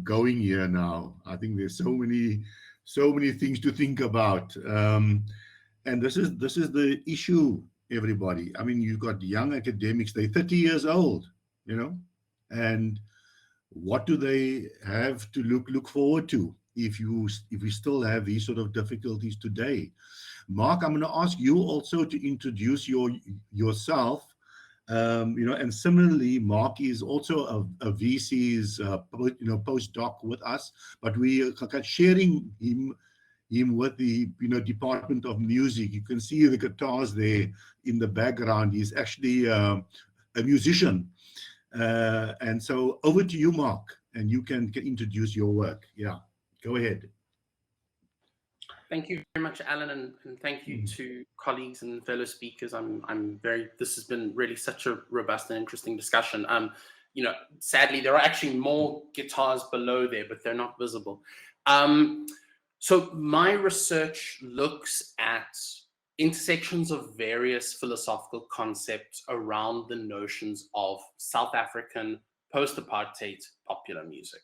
going here now. I think there's so many things to think about. And this is the issue, everybody. I mean, you've got young academics, they're 30 years old, you know, and what do they have to look forward to if we still have these sort of difficulties today? Mark, I'm going to ask you also to introduce yourself. You know, and similarly, Mark is also a VC's postdoc with us, but we are sharing him with the Department of Music. You can see the guitars there in the background. He's actually a musician, and so over to you, Mark, and you can introduce your work. Yeah, go ahead. Thank you very much, Alan, and thank you to colleagues and fellow speakers. This has been really such a robust and interesting discussion. You know, sadly, there are actually more guitars below there, but they're not visible. So my research looks at intersections of various philosophical concepts around the notions of South African post-apartheid popular music.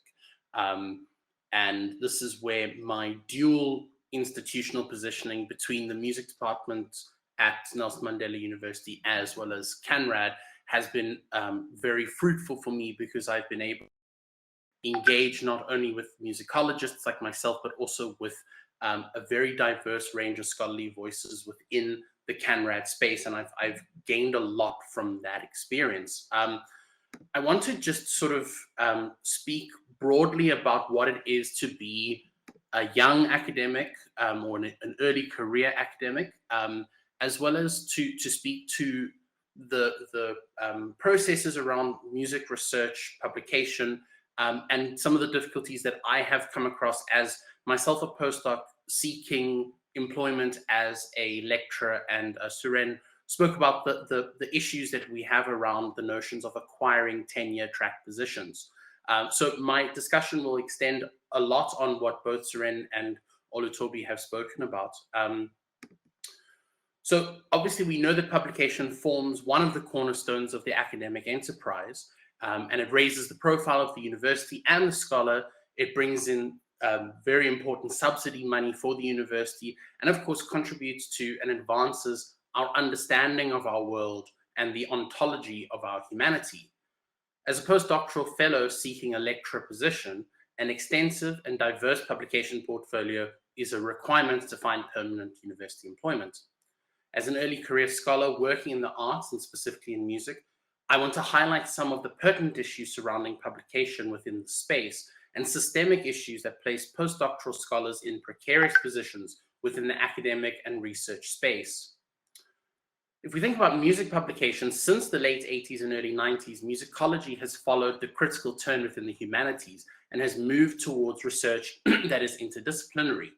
And this is where my dual institutional positioning between the music department at Nelson Mandela University as well as CANRAD has been very fruitful for me, because I've been able to engage not only with musicologists like myself, but also with a very diverse range of scholarly voices within the CANRAD space, and I've gained a lot from that experience. I want to just sort of speak broadly about what it is to be a young academic or an early career academic, as well as to speak to the processes around music research, publication, and some of the difficulties that I have come across as myself a postdoc seeking employment as a lecturer, and Suren spoke about the issues that we have around the notions of acquiring tenure track positions. So my discussion will extend a lot on what both Suren and Olutobi have spoken about. So obviously we know that publication forms one of the cornerstones of the academic enterprise, and it raises the profile of the university and the scholar. It brings in very important subsidy money for the university, and of course contributes to and advances our understanding of our world and the ontology of our humanity. As a postdoctoral fellow seeking a lecturer position, an extensive and diverse publication portfolio is a requirement to find permanent university employment. As an early career scholar working in the arts, and specifically in music, I want to highlight some of the pertinent issues surrounding publication within the space and systemic issues that place postdoctoral scholars in precarious positions within the academic and research space. If we think about music publications, since the late 80s and early 90s, musicology has followed the critical turn within the humanities and has moved towards research that is interdisciplinary,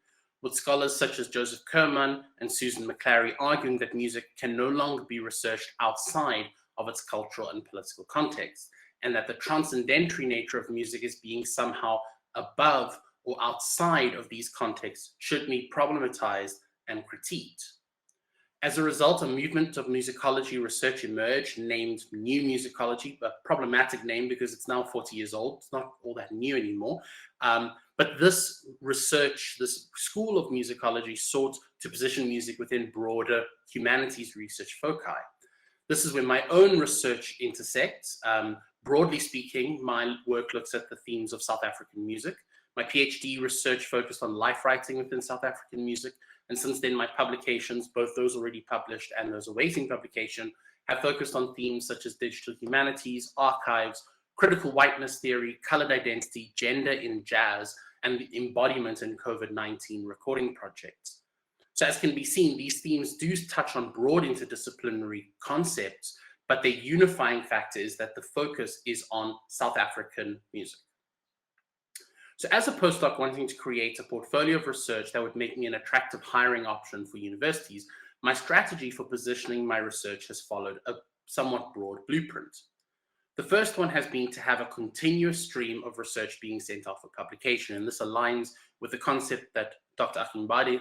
with scholars such as Joseph Kerman and Susan McClary arguing that music can no longer be researched outside of its cultural and political context, and that the transcendentary nature of music is being somehow above or outside of these contexts should be problematized and critiqued. As a result, a movement of musicology research emerged named New Musicology, a problematic name because it's now 40 years old. It's not all that new anymore. But this research, this school of musicology sought to position music within broader humanities research foci. This is where my own research intersects. Broadly speaking, my work looks at the themes of South African music. My PhD research focused on life writing within South African music. And since then, my publications, both those already published and those awaiting publication, have focused on themes such as digital humanities, archives, critical whiteness theory, colored identity, gender in jazz, and the embodiment in COVID-19 recording projects. So as can be seen, these themes do touch on broad interdisciplinary concepts, but the unifying factor is that the focus is on South African music. So as a postdoc wanting to create a portfolio of research that would make me an attractive hiring option for universities, my strategy for positioning my research has followed a somewhat broad blueprint. The first one has been to have a continuous stream of research being sent off for publication, and this aligns with the concept that Dr. Akimbadi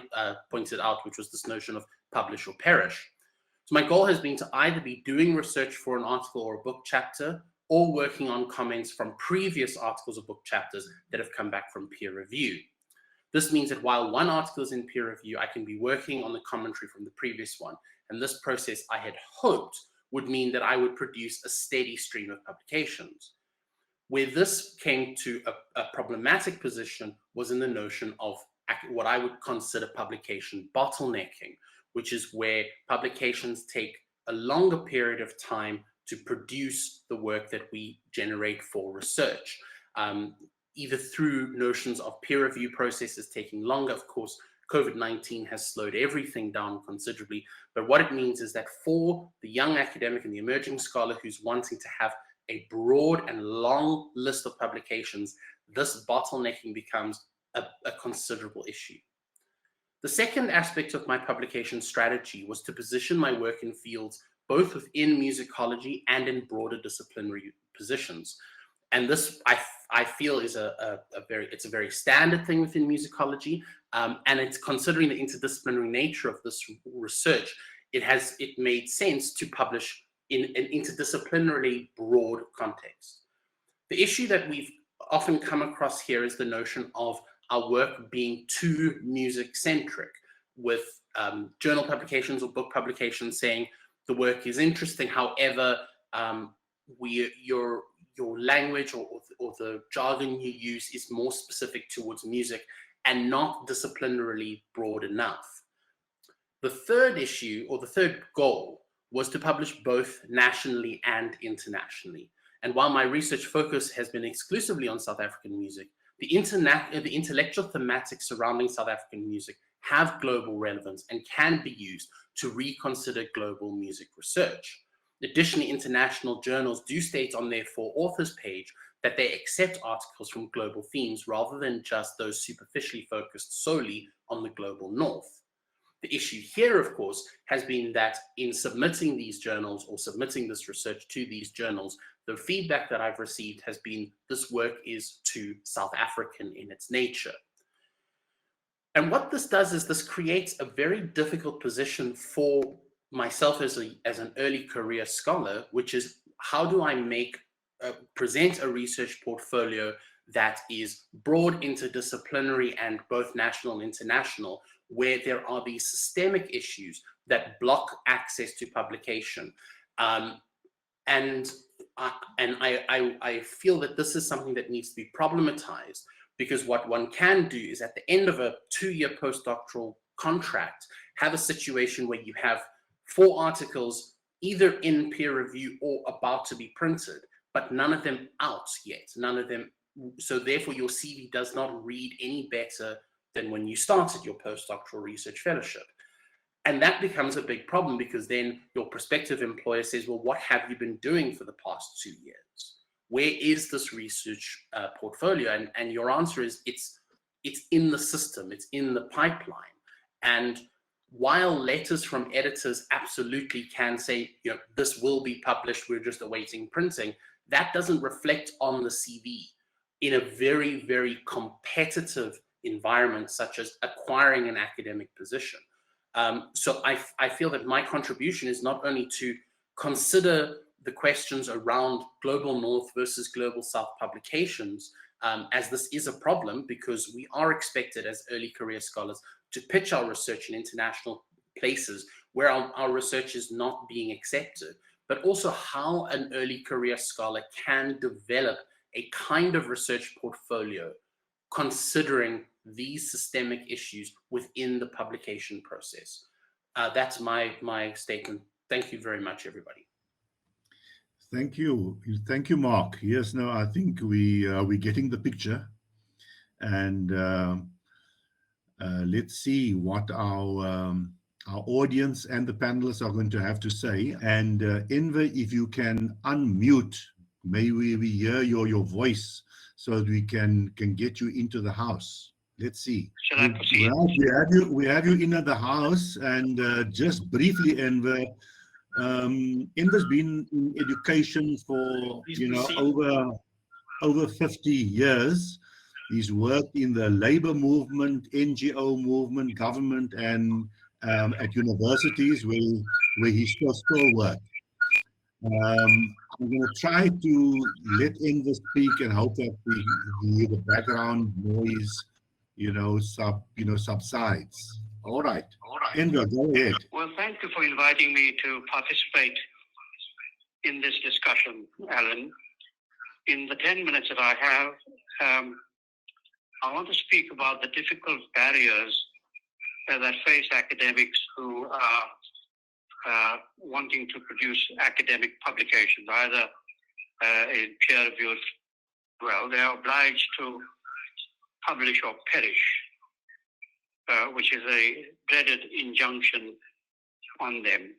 pointed out, which was this notion of publish or perish. So my goal has been to either be doing research for an article or a book chapter, or working on comments from previous articles or book chapters that have come back from peer review. This means that while one article is in peer review, I can be working on the commentary from the previous one. And this process I had hoped would mean that I would produce a steady stream of publications. Where this came to a problematic position was in the notion of what I would consider publication bottlenecking, which is where publications take a longer period of time to produce the work that we generate for research, either through notions of peer review processes taking longer. Of course, COVID-19 has slowed everything down considerably, but what it means is that for the young academic and the emerging scholar who's wanting to have a broad and long list of publications, this bottlenecking becomes a considerable issue. The second aspect of my publication strategy was to position my work in fields both within musicology and in broader disciplinary positions. And this, I feel, is a very standard thing within musicology. And it's considering the interdisciplinary nature of this research, it made sense to publish in an interdisciplinarily broad context. The issue that we've often come across here is the notion of our work being too music-centric, with journal publications or book publications saying the work is interesting, however, your language or the jargon you use is more specific towards music and not disciplinarily broad enough. The third issue, or the third goal, was to publish both nationally and internationally. And while my research focus has been exclusively on South African music, the intellectual thematics surrounding South African music have global relevance and can be used to reconsider global music research. Additionally, international journals do state on their For Authors page that they accept articles from global themes rather than just those superficially focused solely on the global north. The issue here, of course, has been that in submitting these journals or submitting this research to these journals, the feedback that I've received has been this work is too South African in its nature. And what this does is this creates a very difficult position for myself as an early career scholar, which is how do I present a research portfolio that is broad, interdisciplinary, and both national and international, where there are these systemic issues that block access to publication. And I feel that this is something that needs to be problematized, because what one can do is at the end of a 2-year postdoctoral contract, have a situation where you have 4 articles either in peer review or about to be printed, but none of them out yet, none of them. So therefore your CV does not read any better than when you started your postdoctoral research fellowship. And that becomes a big problem, because then your prospective employer says, well, what have you been doing for the past 2 years? Where is this research portfolio? And your answer is it's in the system, it's in the pipeline. And while letters from editors absolutely can say, you know, this will be published, we're just awaiting printing, that doesn't reflect on the CV in a very, very competitive environment, such as acquiring an academic position. So I feel that my contribution is not only to consider the questions around global North versus global South publications, as this is a problem, because we are expected as early career scholars to pitch our research in international places where our research is not being accepted, but also how an early career scholar can develop a kind of research portfolio considering these systemic issues within the publication process. That's my statement. Thank you very much, everybody. Thank you, Mark. Yes, no, I think we're getting the picture, and let's see what our audience and the panelists are going to have to say. And Enver, if you can unmute, may we hear your voice so that we can get you into the house. Let's see. Shall I proceed? We have you in the house, and just briefly, Enver. Enver's been in education for over 50 years. He's worked in the labor movement, NGO movement, government, and at universities where he still works. I'm going to try to let Enver speak and hope that the background noise, subsides. All right. Enver, go ahead. Well, thank you for inviting me to participate in this discussion, Alan. In the 10 minutes that I have, I want to speak about the difficult barriers that face academics who are wanting to produce academic publications, either in peer-reviewed. Well, they are obliged to publish or perish, which is a dreaded injunction on them.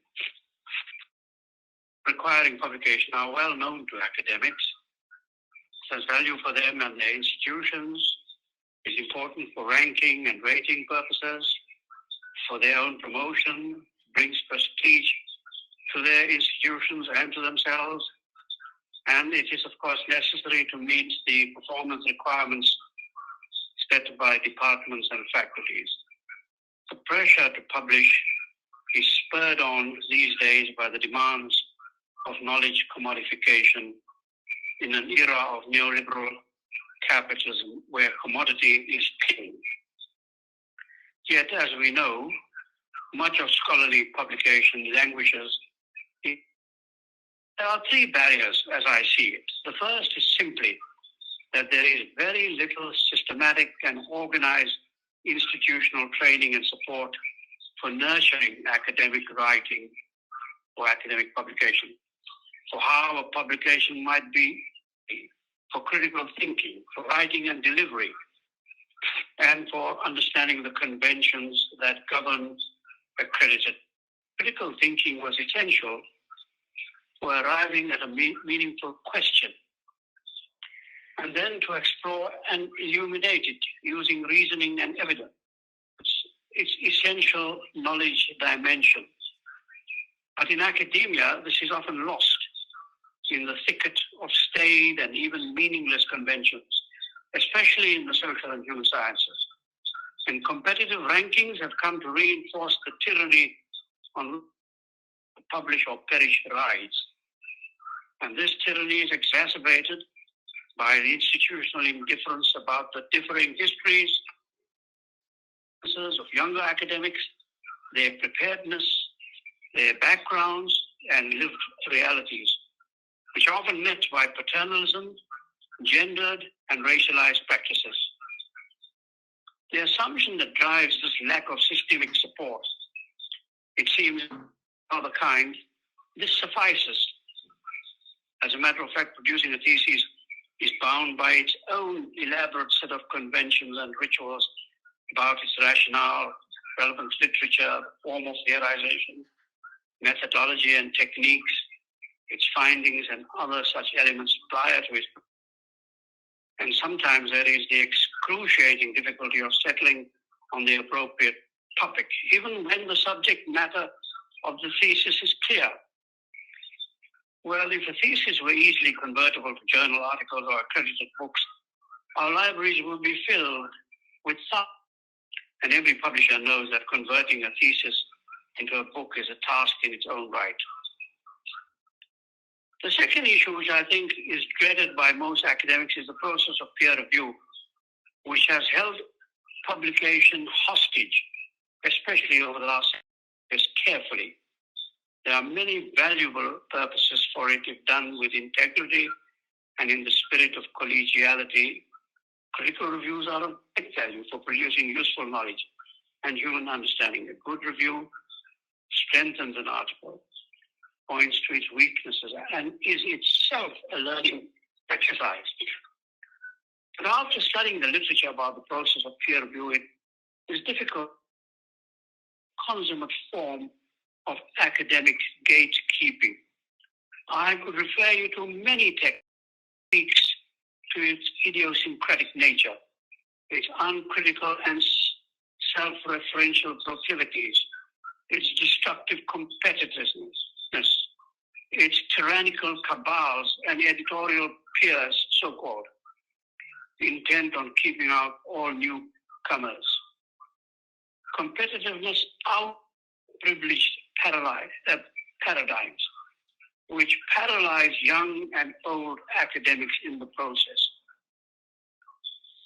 Requiring publication are well known to academics. It has value for them and their institutions. It's important for ranking and rating purposes, for their own promotion, brings prestige to their institutions and to themselves. And it is, of course, necessary to meet the performance requirements set by departments and faculties. The pressure to publish is spurred on these days by the demands of knowledge commodification in an era of neoliberal capitalism where commodity is king. Yet, as we know, much of scholarly publication languishes. There are 3 barriers as I see it. The first is simply that there is very little systematic and organized institutional training and support for nurturing academic writing or academic publication, for how a publication might be, for critical thinking, for writing and delivery. and for understanding the conventions that govern accredited. Critical thinking was essential for arriving at a meaningful question, and then to explore and illuminate it using reasoning and evidence. Its essential knowledge dimension. But in academia, this is often lost in the thicket of staid and even meaningless conventions, especially in the social and human sciences. And competitive rankings have come to reinforce the tyranny on publish or perish rides. And this tyranny is exacerbated by the institutional indifference about the differing histories of younger academics, their preparedness, their backgrounds, and lived realities, which are often met by paternalism, gendered, and racialized practices. The assumption that drives this lack of systemic support, it seems rather kind, this suffices. As a matter of fact, producing a thesis is bound by its own elaborate set of conventions and rituals about its rationale, relevant literature, form of theorization, methodology and techniques, its findings and other such elements prior to it. And sometimes there is the excruciating difficulty of settling on the appropriate topic, even when the subject matter of the thesis is clear. Well, if a thesis were easily convertible to journal articles or accredited books, our libraries would be filled with thousands. And every publisher knows that converting a thesis into a book is a task in its own right. The second issue, which I think is dreaded by most academics, is the process of peer review, which has held publication hostage, especially over the last years, carefully. There are many valuable purposes for it if done with integrity and in the spirit of collegiality. Critical reviews are of great value for producing useful knowledge and human understanding. A good review strengthens an article, points to its weaknesses, and is itself a learning exercise. But after studying the literature about the process of peer review, it is difficult, consummate form of academic gatekeeping. I could refer you to many techniques to its idiosyncratic nature, its uncritical and self-referential proclivities, its destructive competitiveness, its tyrannical cabals and editorial peers, so-called, intent on keeping out all newcomers. Competitiveness out privileged paradigms, which paralyze young and old academics in the process.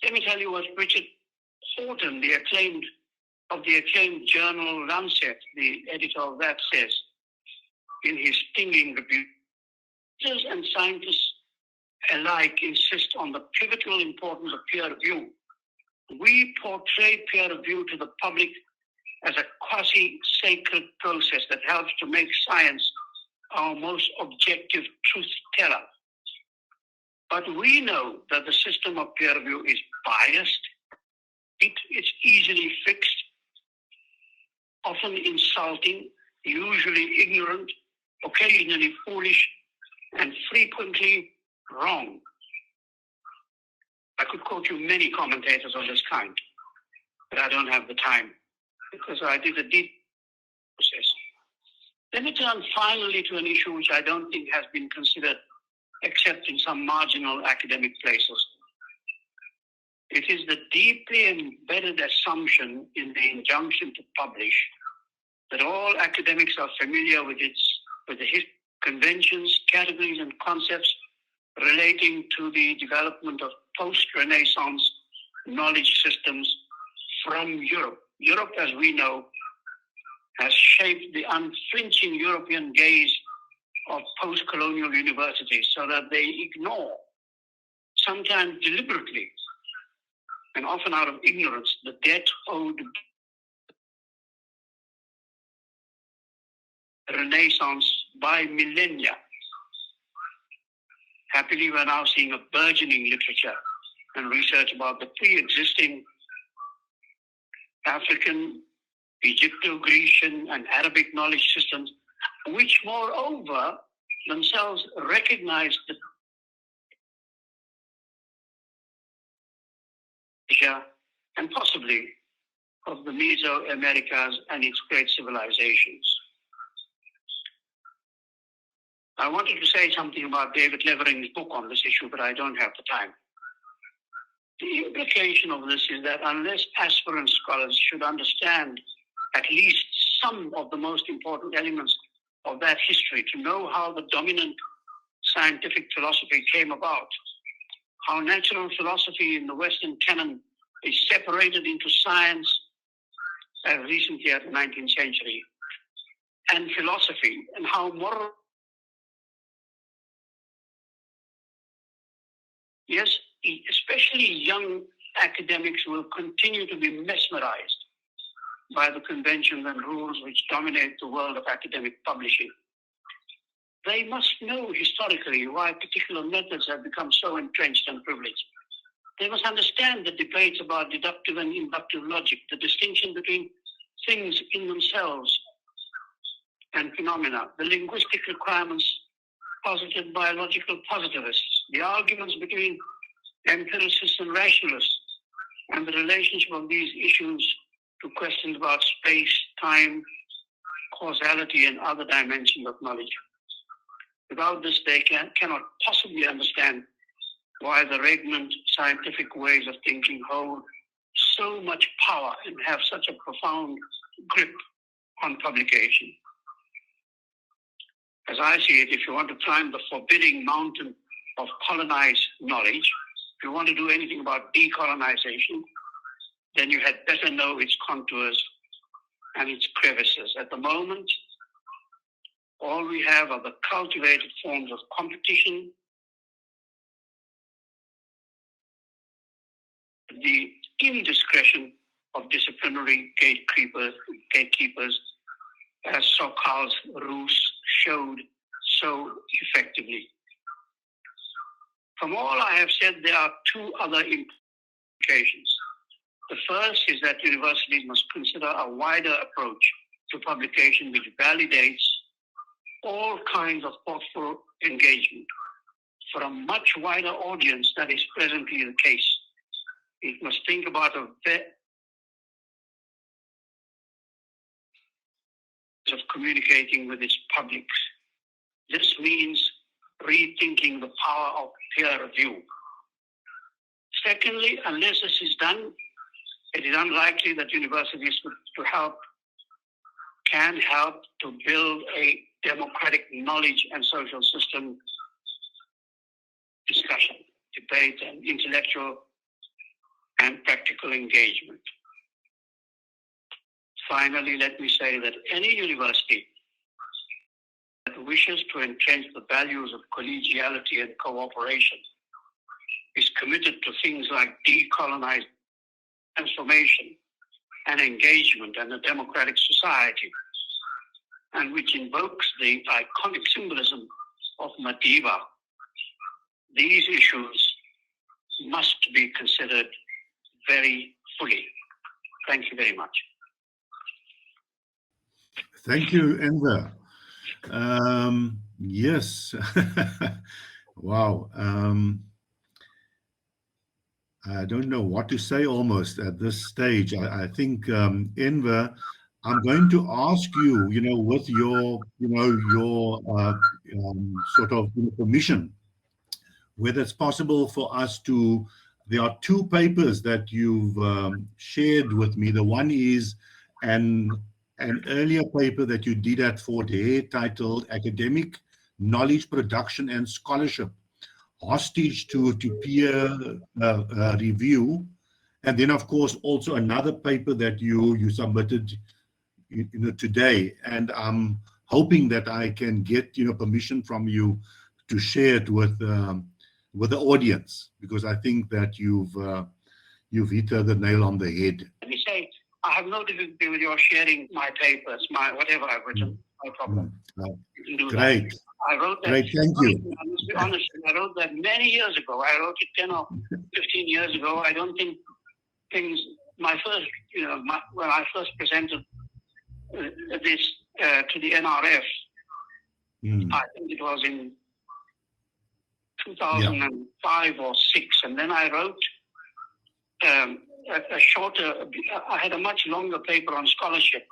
Let me tell you what Richard Horton, the acclaimed journal Lancet, the editor of that, says in his stinging review. Researchers and scientists alike insist on the pivotal importance of peer review. We portray peer review to the public as a quasi-sacred process that helps to make science our most objective truth teller. But we know that the system of peer review is biased, it's easily fixed, often insulting, usually ignorant, occasionally foolish, and frequently wrong. I could quote you many commentators of this kind, but I don't have the time because I did a deep process. Let me turn finally to an issue which I don't think has been considered except in some marginal academic places. It is the deeply embedded assumption in the injunction to publish that all academics are familiar with the conventions, categories, and concepts relating to the development of post-Renaissance knowledge systems from Europe. Europe, as we know, has shaped the unflinching European gaze of post-colonial universities so that they ignore, sometimes deliberately, and often out of ignorance, the debt owed the Renaissance by millennia. Happily, we're now seeing a burgeoning literature and research about the pre-existing African, Egypto-Grecian, and Arabic knowledge systems, which moreover themselves recognize the Asia and possibly of the Mesoamericas and its great civilizations. I wanted to say something about David Levering's book on this issue, but I don't have the time. The implication of this is that unless aspirant scholars should understand at least some of the most important elements of that history, to know how the dominant scientific philosophy came about, how natural philosophy in the Western canon is separated into science as recently as the 19th century, and philosophy, and how moral. Yes, especially young academics will continue to be mesmerized by the conventions and rules which dominate the world of academic publishing. They must know historically why particular methods have become so entrenched and privileged. They must understand the debates about deductive and inductive logic, the distinction between things in themselves and phenomena, the linguistic requirements posited by logical positivists, the arguments between empiricists and rationalists, and the relationship of these issues to questions about space, time, causality, and other dimensions of knowledge. Without this, they cannot possibly understand why the regnant scientific ways of thinking hold so much power and have such a profound grip on publication. As I see it, if you want to climb the forbidding mountain of colonized knowledge, if you want to do anything about decolonization, then you had better know its contours and its crevices. At the moment, all we have are the cultivated forms of competition, the indiscretion of disciplinary gatekeepers, as so-called Roos showed so effectively. From all I have said, there are two other implications. The first is that universities must consider a wider approach to publication which validates all kinds of thoughtful engagement for a much wider audience than is presently the case. It must think about of communicating with its publics. This means rethinking the power of peer review. Secondly, unless this is done, it is unlikely that universities can help to build a democratic knowledge and social system discussion, debate, and intellectual and practical engagement. Finally, let me say that any university that wishes to entrench the values of collegiality and cooperation is committed to things like decolonization, transformation, and engagement and a democratic society, and which invokes the iconic symbolism of Madiba. These issues must be considered very fully. Thank you very much. Thank you, Enver. Yes. Wow. I don't know what to say almost at this stage. I think, Enver, I'm going to ask you, with your, sort of permission, whether it's possible for us to, there are two papers that you've shared with me. The one is an earlier paper that you did at Fort Hare titled Academic Knowledge Production and Scholarship, Hostage to Peer Review. And then, of course, also another paper that you submitted today. And I'm hoping that I can get permission from you to share it with the audience, because I think that you've hit the nail on the head. Let me say, I have no difficulty with your sharing my papers, whatever I've written. No problem. You can do Great. that. I wrote that. Great, thank you. I must be honest, I wrote that many years ago. I wrote it 10 or 15 years ago. I don't think things my first, when I first presented this to the NRF, I think it was in 2005 or 6, and then I wrote a shorter, I had a much longer paper on scholarship,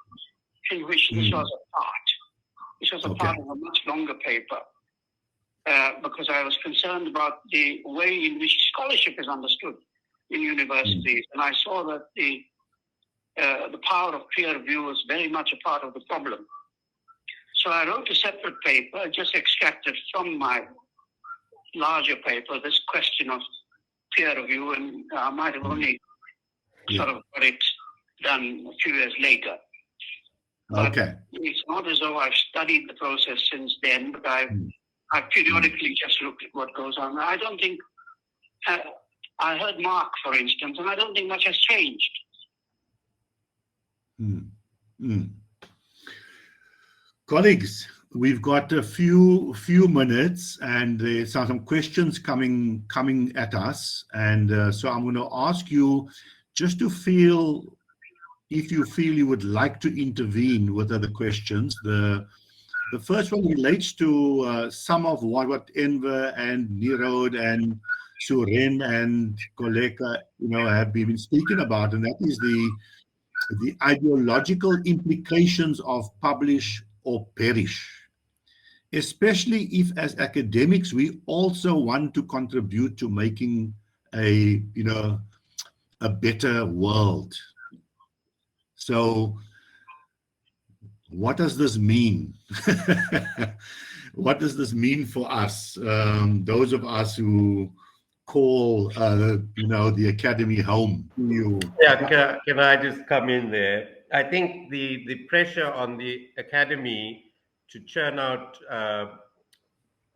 in which this was a part. This was a part of a much longer paper, because I was concerned about the way in which scholarship is understood in universities, and I saw that the power of peer review was very much a part of the problem. So I wrote a separate paper, just extracted from my larger paper this question of peer review, and I might have only sort of got it done a few years later. But it's not as though I've studied the process since then, but I've periodically just looked at what goes on. I don't think, I heard Mark, for instance, and I don't think much has changed. Colleagues, we've got a few minutes, and there's some questions coming at us, and so I'm going to ask you just to feel, if you feel you would like to intervene with other questions. The first one relates to some of what Enver and Nirod and Suren and Koleka have been speaking about, and that is the ideological implications of publish or perish, especially if as academics we also want to contribute to making a better world. So what does this mean? What does this mean for us, those of us who call the academy home? Yeah, can I just come in there? I think the pressure on the academy to churn out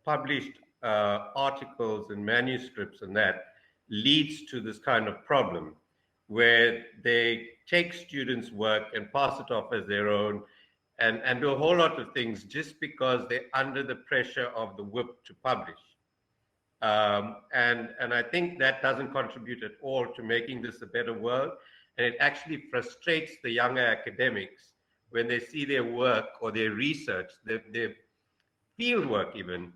published articles and manuscripts and that leads to this kind of problem, where they take students' work and pass it off as their own, and do a whole lot of things just because they're under the pressure of the whip to publish. And I think that doesn't contribute at all to making this a better world, and it actually frustrates the younger academics when they see their work or their research, their field work even,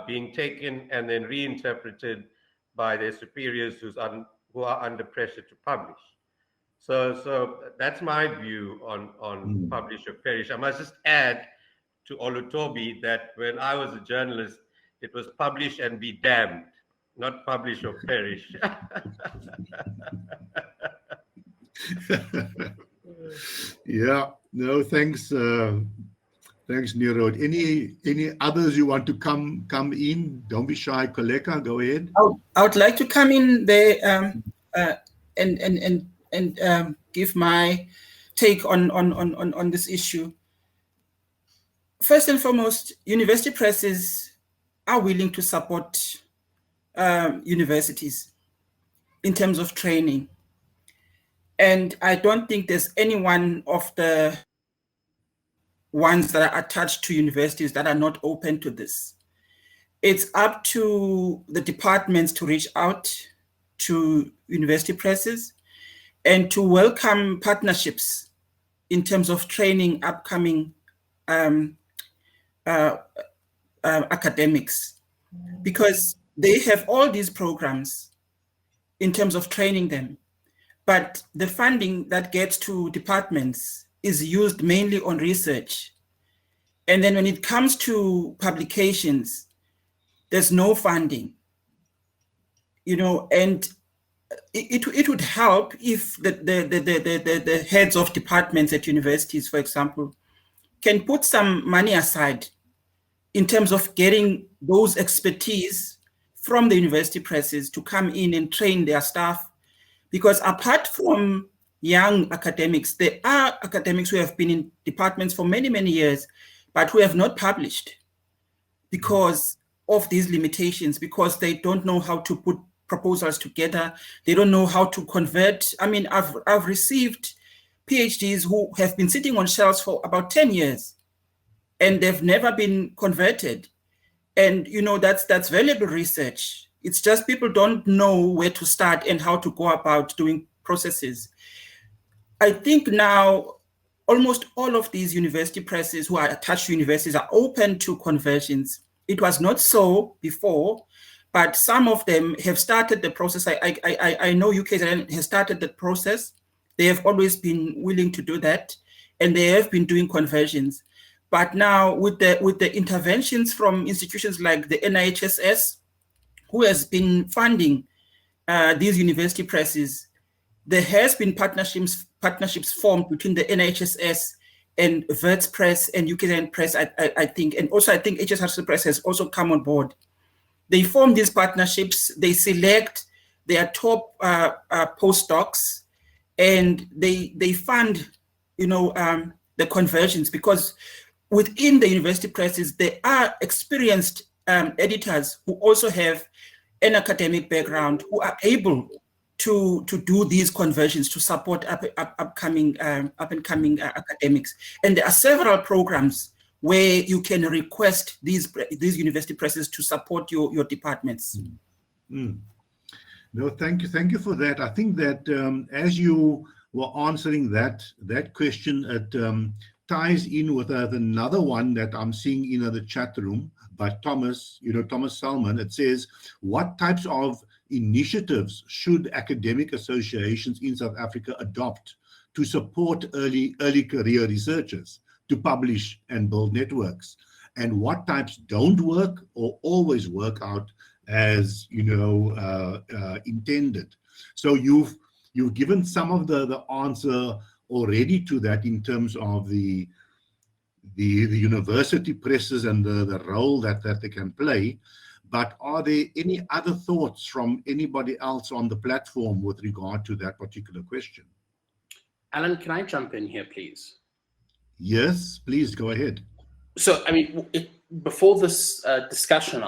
being taken and then reinterpreted by their superiors who are under pressure to publish. So that's my view on publish or perish. I must just add to Olutobi that when I was a journalist, it was publish and be damned, not publish or perish. Yeah, no, thanks. Thanks, Nirod. Any others you want to come in? Don't be shy, Koleka, go ahead. I would like to come in there and give my take on this issue. First and foremost, university presses are willing to support universities in terms of training. And I don't think there's any one of the ones that are attached to universities that are not open to this. It's up to the departments to reach out to university presses and to welcome partnerships in terms of training upcoming academics, because they have all these programs in terms of training them, but the funding that gets to departments is used mainly on research. And then when it comes to publications, there's no funding, and it would help if the heads of departments at universities, for example, can put some money aside in terms of getting those expertise from the university presses to come in and train their staff. Because apart from young academics, there are academics who have been in departments for many, many years, but who have not published because of these limitations, because they don't know how to put proposals together. They don't know how to convert. I mean, I've received PhDs who have been sitting on shelves for about 10 years and they've never been converted. And that's valuable research. It's just people don't know where to start and how to go about doing processes. I think now almost all of these university presses who are attached to universities are open to conversions. It was not so before, but some of them have started the process. I know UKZN has started the process. They have always been willing to do that, and they have been doing conversions. But now with the interventions from institutions like the NIHSS, who has been funding these university presses, there has been partnerships formed between the NIHSS and Verts Press and UKZN Press, I think, and also I think HSRC Press has also come on board. They form these partnerships, they select their top postdocs, and they fund, the conversions, because within the university presses, there are experienced editors who also have an academic background, who are able to do these conversions to support up and coming academics. And there are several programs where you can request these university presses to support your departments. No, thank you for that. I think that as you were answering that question, it ties in with another one that I'm seeing in the chat room by Thomas, Thomas Salmon. It says, what types of initiatives should academic associations in South Africa adopt to support early career researchers to publish and build networks? And what types don't work or always work out as intended? So you've given some of the answer already to that in terms of the university presses and the role that they can play. But are there any other thoughts from anybody else on the platform with regard to that particular question? Alan, can I jump in here, please? Yes, please go ahead. So, I mean, before this discussion,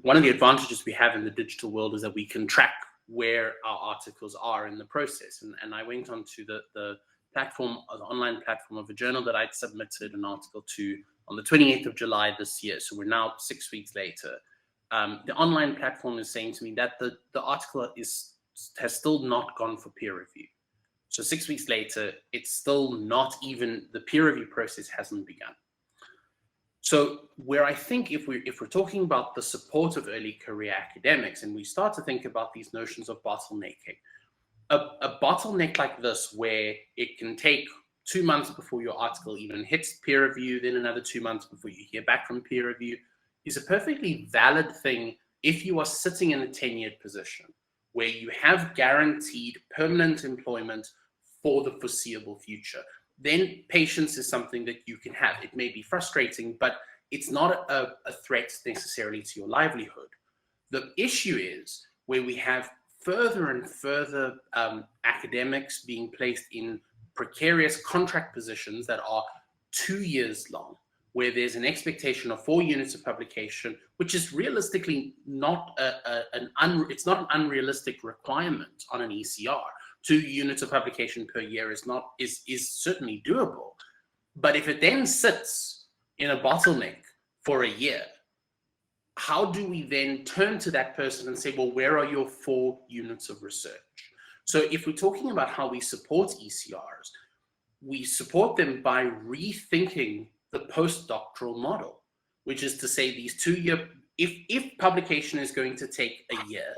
one of the advantages we have in the digital world is that we can track where our articles are in the process. And I went onto the platform, the online platform of a journal that I'd submitted an article to on the 28th of July this year. So we're now 6 weeks later. The online platform is saying to me that the article has still not gone for peer review. So 6 weeks later, it's still not even, the peer review process hasn't begun. So where I think if we're talking about the support of early career academics, and we start to think about these notions of bottlenecking, a bottleneck like this, where it can take 2 months before your article even hits peer review, then another 2 months before you hear back from peer review, is a perfectly valid thing if you are sitting in a tenured position where you have guaranteed permanent employment for the foreseeable future. Then patience is something that you can have. It may be frustrating, but it's not a threat necessarily to your livelihood. The issue is where we have further and further academics being placed in precarious contract positions that are 2 years long, where there's an expectation of 4 units of publication, which is realistically not it's not an unrealistic requirement on an ECR. 2 units of publication per year is certainly doable. But if it then sits in a bottleneck for a year, how do we then turn to that person and say, well, where are your 4 units of research? So if we're talking about how we support ECRs, we support them by rethinking the postdoctoral model, which is to say these 2-year, if publication is going to take a year,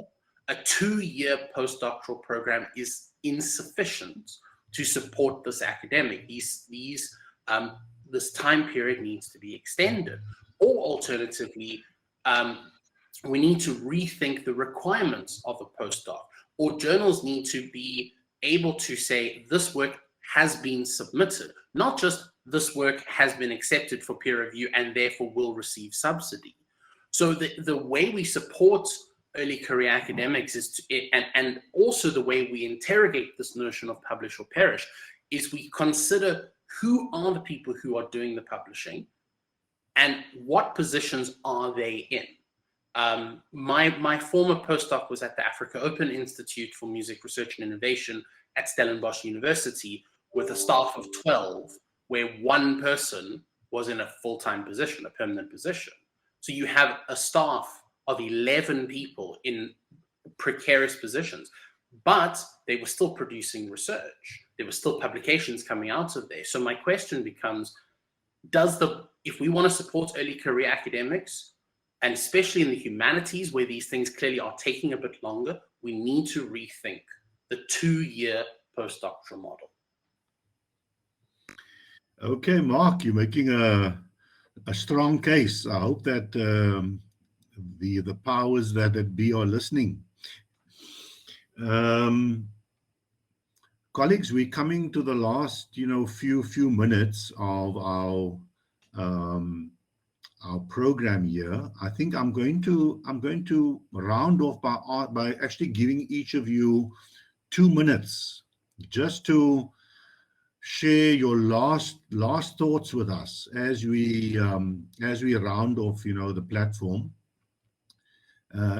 a 2-year postdoctoral program is insufficient to support this academic. This time period needs to be extended. Or alternatively, we need to rethink the requirements of a postdoc, or journals need to be able to say this work has been submitted, not just this work has been accepted for peer review and therefore will receive subsidy. So the way we support early career academics is and also the way we interrogate this notion of publish or perish is we consider who are the people who are doing the publishing and what positions are they in. My former postdoc was at the Africa Open Institute for Music Research and Innovation at Stellenbosch University with a staff of 12, where one person was in a full-time position, a permanent position. So you have a staff of 11 people in precarious positions. but they were still producing research. There were still publications coming out of there. So my question becomes, if we want to support early career academics, and especially in the humanities where these things clearly are taking a bit longer, we need to rethink the 2-year postdoctoral model. Okay, Mark, you're making a strong case. I hope that the powers that be are listening. Colleagues, we're coming to the last, few minutes of our program here. I think I'm going to round off by actually giving each of you 2 minutes just to share your last thoughts with us as we round off, the platform,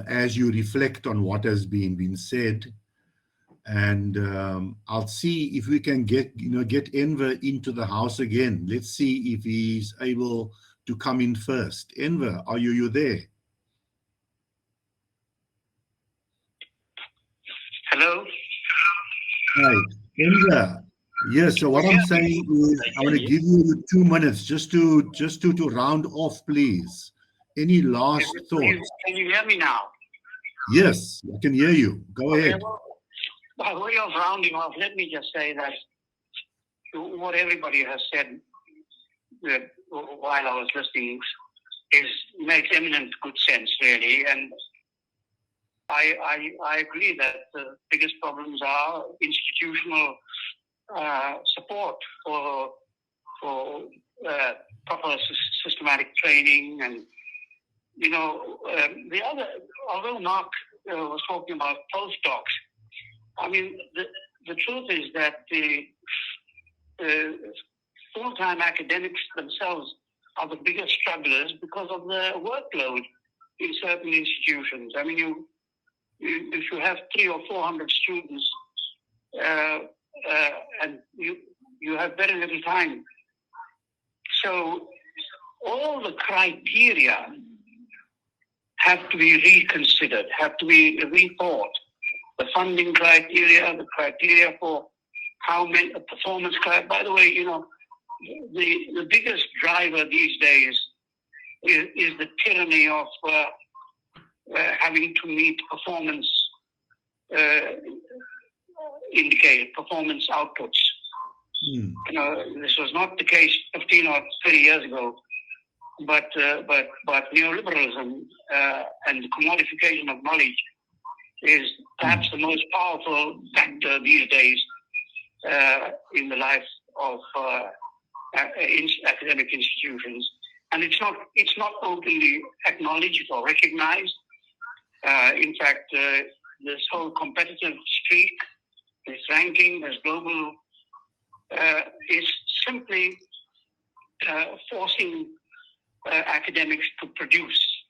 as you reflect on what has been said, and I'll see if we can get Enver into the house again. Let's see if he's able to come in first. Enver, are you there? Hello. Hi, Enver. Yes, so what I'm saying is I want to give you 2 minutes just to round off, please. Any last thoughts? Can you hear me now? Yes, I can hear you. Go ahead. Well, by way of rounding off, let me just say that what everybody has said while I was listening makes eminent good sense, really. And I agree that the biggest problems are institutional support for proper systematic training, and the other. Although Mark was talking about postdocs, I mean the truth is that the full-time academics themselves are the biggest strugglers because of the workload in certain institutions. I mean, if you have 300 or 400 students. And you have very little time. So all the criteria have to be reconsidered, have to be rethought. The funding criteria, the criteria for how many performance criteria. By the way, the biggest driver these days is the tyranny of having to meet performance indicate performance outputs. This was not the case 15 or 30 years ago, but neoliberalism and the commodification of knowledge is perhaps the most powerful factor these days in the life of academic institutions, and it's not openly acknowledged or recognized. In fact, this whole competitive streak, this ranking, this global, is simply forcing academics to produce.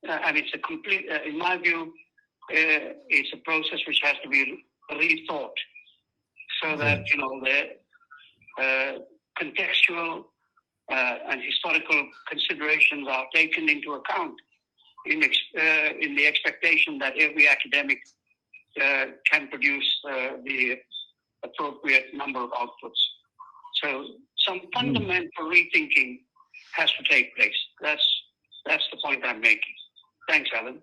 And it's a complete, in my view, it's a process which has to be rethought so that, the contextual and historical considerations are taken into account in the expectation that every academic can produce the appropriate number of outputs. So some fundamental rethinking has to take place. That's the point I'm making. Thanks, Alan.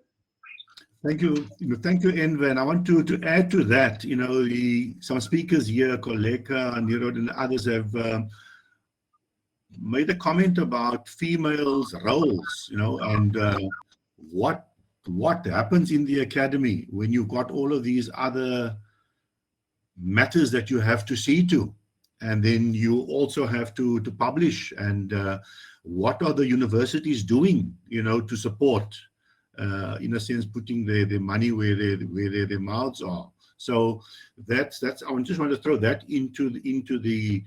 Thank you, Enver. And I want to add to that. Some speakers here, Koleka, Nirod, and others have made a comment about females' roles. And what happens in the academy when you've got all of these other matters that you have to see to, and then you also have to publish, and what are the universities doing to support, in a sense, putting their money where their mouths are. So that's I just want to throw that into the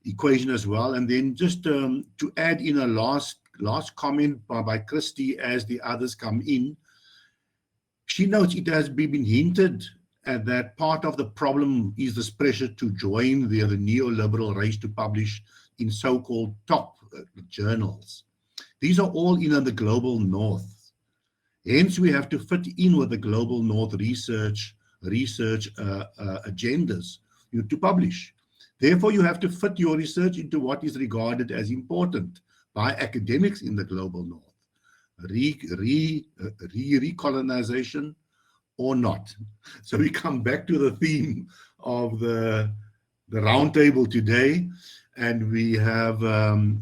equation as well. And then just to add in a last comment by Christy as the others come in. She notes it has been hinted at that part of the problem is this pressure to join the neoliberal race to publish in so-called top journals. These are all in the global north. Hence, we have to fit in with the global north research research agendas to publish. Therefore, you have to fit your research into what is regarded as important by academics in the global north. Recolonization or not. So we come back to the theme of the roundtable today, and we have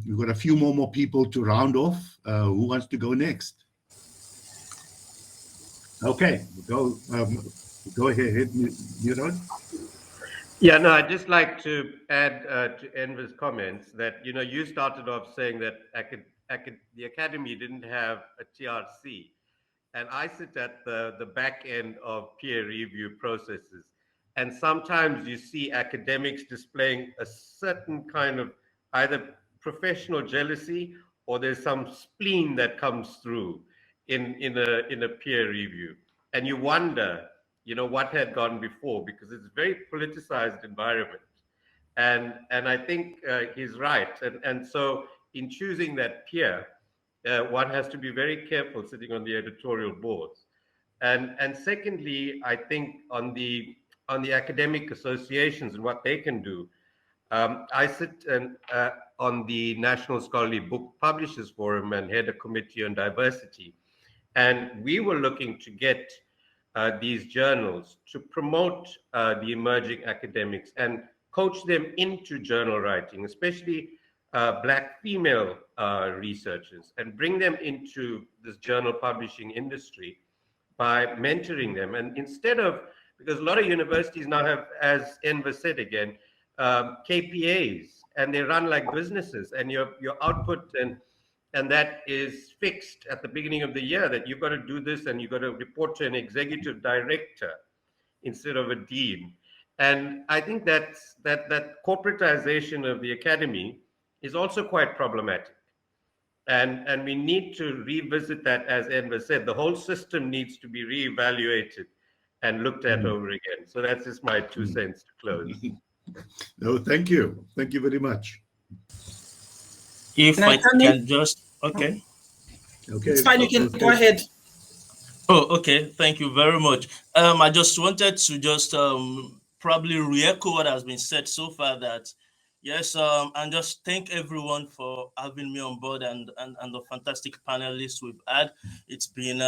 we've got a few more people to round off. Who wants to go next? Okay, go ahead, Niraj. Yeah, no, I'd just like to add to Enver's comments that, you started off saying that the academy didn't have a TRC. And I sit at the back end of peer review processes. And sometimes you see academics displaying a certain kind of either professional jealousy or there's some spleen that comes through in a peer review. And you wonder, what had gone before, because it's a very politicized environment. And I think he's right. And so in choosing that peer, one has to be very careful sitting on the editorial boards. And secondly, I think on the academic associations and what they can do, I sit on the National Scholarly Book Publishers Forum and head a committee on diversity. And we were looking to get these journals to promote the emerging academics and coach them into journal writing, especially Black female researchers, and bring them into this journal publishing industry by mentoring them. And instead of, because a lot of universities now have, as Enver said again, KPAs, and they run like businesses, and your output and that is fixed at the beginning of the year, that you've got to do this and you've got to report to an executive director instead of a dean. And I think that corporatization of the academy is also quite problematic. And we need to revisit that, as Enver said. The whole system needs to be reevaluated and looked at over again. So that's just my 2 cents to close. No, thank you. Thank you very much. If I can just, okay. Okay. It's fine, you can go ahead. Oh, okay. Thank you very much. I just wanted to just probably re-echo what has been said so far, that yes, and just thank everyone for having me on board and the fantastic panelists we've had. It's been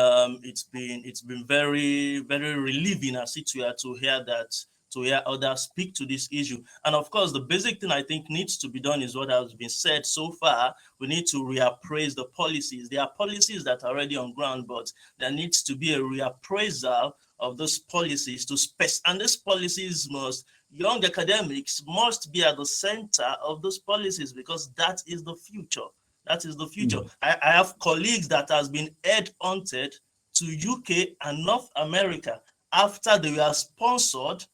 very, very relieving as it were to hear others speak to this issue. And of course, the basic thing I think needs to be done is what has been said so far. We need to reappraise the policies. There are policies that are already on ground, but there needs to be a reappraisal of those policies and these policies young academics must be at the center of those policies, because that is the future. That is the future. I have colleagues that has been head-hunted to UK and North America after they were sponsored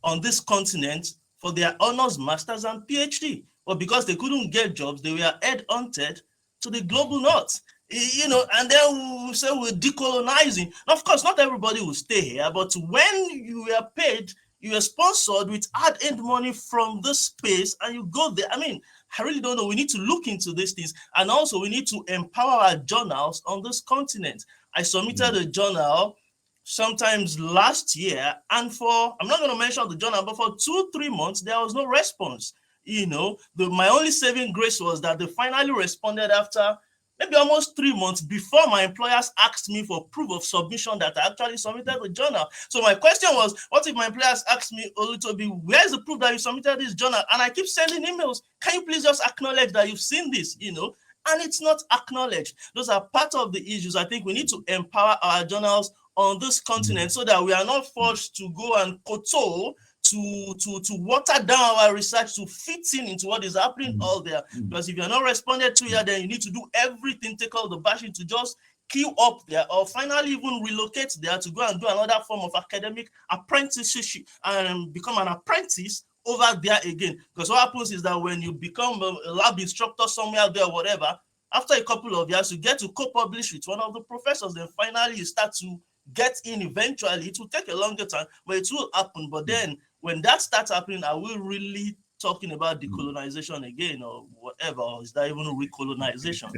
on this continent for their honors, masters, and PhD. But because they couldn't get jobs, they were head-hunted to the global north. And then we say we're decolonizing. Of course, not everybody will stay here, but when you were paid, you were sponsored with hard-earned money from this space, and you go there. I mean, I really don't know. We need to look into these things. And also, we need to empower our journals on this continent. I submitted a journal sometimes last year, and I'm not going to mention the journal, but for 2-3 months, there was no response. My only saving grace was that they finally responded after maybe almost 3 months before my employers asked me for proof of submission that I actually submitted the journal. So my question was, what if my employers asked me, Olutobi, where's the proof that you submitted this journal? And I keep sending emails. Can you please just acknowledge that you've seen this, And it's not acknowledged. Those are part of the issues. I think we need to empower our journals on this continent so that we are not forced to go and kowtow to water down our research to fit into what is happening out there. Because if you're not responded to here, then you need to do everything, take all the bashing to just queue up there, or finally even relocate there to go and do another form of academic apprenticeship and become an apprentice over there again. Because what happens is that when you become a lab instructor somewhere there or whatever, after a couple of years, you get to co-publish with one of the professors. Then finally you start to get in eventually. It will take a longer time, but it will happen. But then when that starts happening, are we really talking about decolonization again or whatever, or is that even recolonization?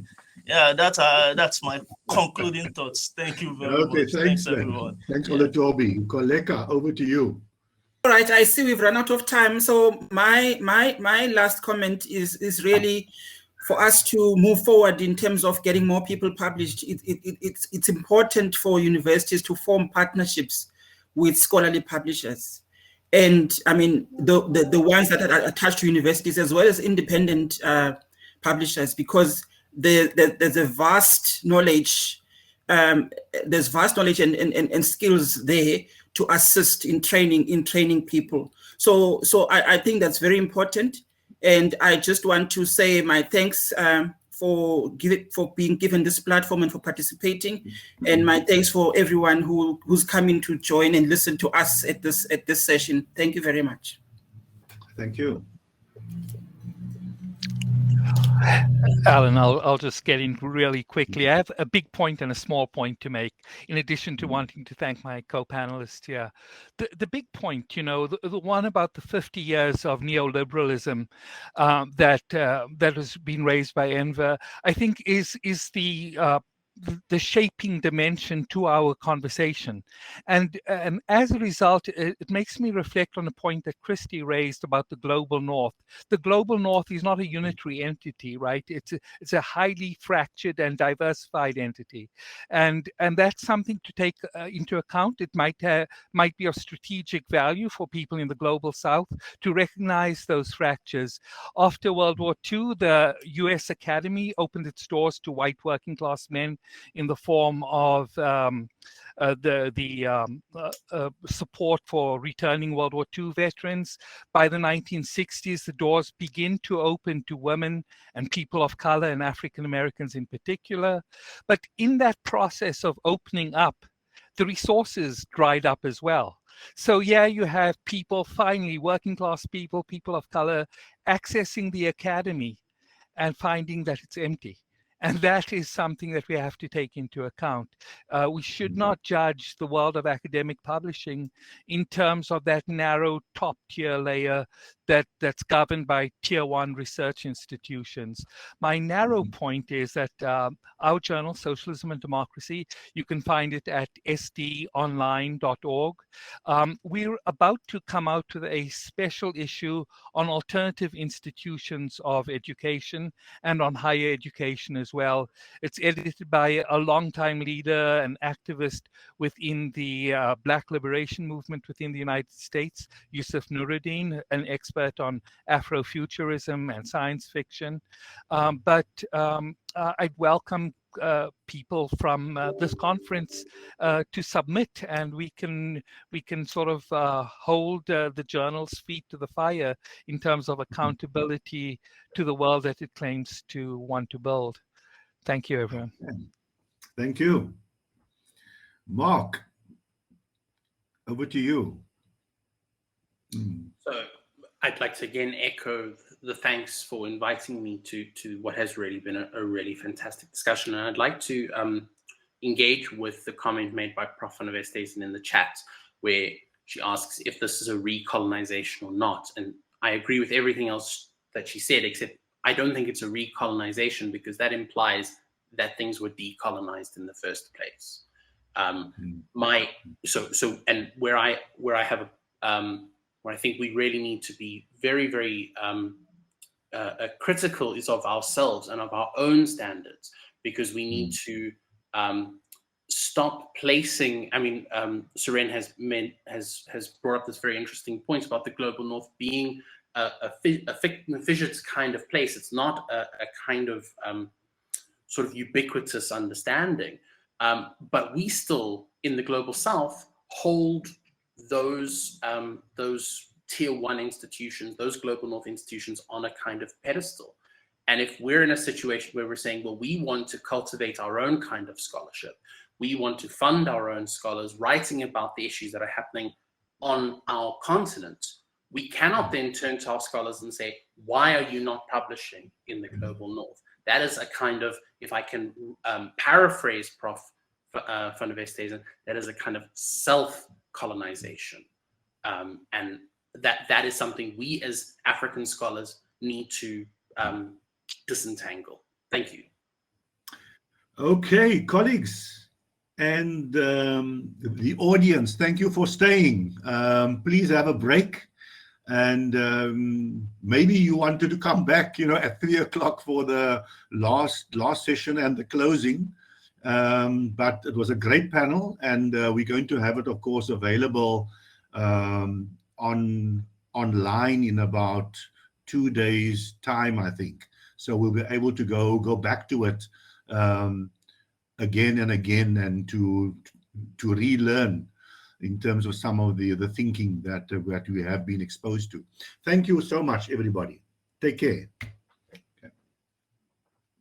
Yeah, that's my concluding thoughts. Thank you very much. Thanks everyone. Thanks, Olatobi. Koleka, over to you. All right, I see we've run out of time. So my last comment is really for us to move forward in terms of getting more people published. It's important for universities to form partnerships with scholarly publishers. And I mean, the ones that are attached to universities as well as independent publishers, because there's a vast knowledge, there's vast knowledge and skills there to assist in training people. So I think that's very important. And I just want to say my thanks for being given this platform and for participating, and my thanks for everyone who's coming to join and listen to us at this session. Thank you very much. Thank you. Alan, I'll just get in really quickly. I have a big point and a small point to make, in addition to wanting to thank my co-panelists here. The big point, you know, the one about the 50 years of neoliberalism that has been raised by Enver, I think is the shaping dimension to our conversation. And as a result, it makes me reflect on a point that Christy raised about the global north. The global north is not a unitary entity, right? It's a highly fractured and diversified entity. And that's something to take into account. It might be of strategic value for people in the global south to recognize those fractures. After World War II, the US Academy opened its doors to white working class men in the form of support for returning World War II veterans. By the 1960s, the doors begin to open to women and people of color and African Americans in particular. But in that process of opening up, the resources dried up as well. So yeah, you have people, finally, working class people, people of color, accessing the academy and finding that it's empty. And that is something that we have to take into account. We should not judge the world of academic publishing in terms of that narrow top tier layer that's governed by tier 1 research institutions. My narrow point is that our journal, Socialism and Democracy, you can find it at sdonline.org. We're about to come out with a special issue on alternative institutions of education and on higher education as well. It's edited by a longtime leader and activist within the Black liberation movement within the United States, Yusuf Nuruddin, an expert on Afrofuturism and science fiction. But I'd welcome people from this conference to submit, and we can sort of hold the journal's feet to the fire in terms of accountability to the world that it claims to want to build. Thank you, everyone. Thank you. Mark, over to you. So I'd like to again echo the thanks for inviting me to what has really been a really fantastic discussion. And I'd like to engage with the comment made by Prof. Van der Westhuizen in the chat, where she asks if this is a recolonization or not. And I agree with everything else that she said, except I don't think it's a recolonization, because that implies that things were decolonized in the first place. And where I think we really need to be very, very critical is of ourselves and of our own standards, because we need to stop placing. I mean, Suren has brought up this very interesting point about the global north being a fictitious kind of place. It's not a kind of sort of ubiquitous understanding, but we still in the global south hold those tier 1 institutions, those global north institutions, on a kind of pedestal. And if we're in a situation where we're saying, well, we want to cultivate our own kind of scholarship, we want to fund our own scholars writing about the issues that are happening on our continent, we cannot then turn to our scholars and say, why are you not publishing in the global north? That is a kind of, if I can paraphrase Prof. Van der Westhuizen, that is a kind of self-colonization. And that is something we as African scholars need to disentangle. Thank you. Okay, colleagues and the audience, thank you for staying. Please have a break, and maybe you wanted to come back, at 3 o'clock for the last session and the closing. But it was a great panel, and we're going to have it, of course, available online in about 2 days' time, I think. So we'll be able to go back to it again and again, and to relearn in terms of some of the thinking that we have been exposed to. Thank you so much, everybody. Take care.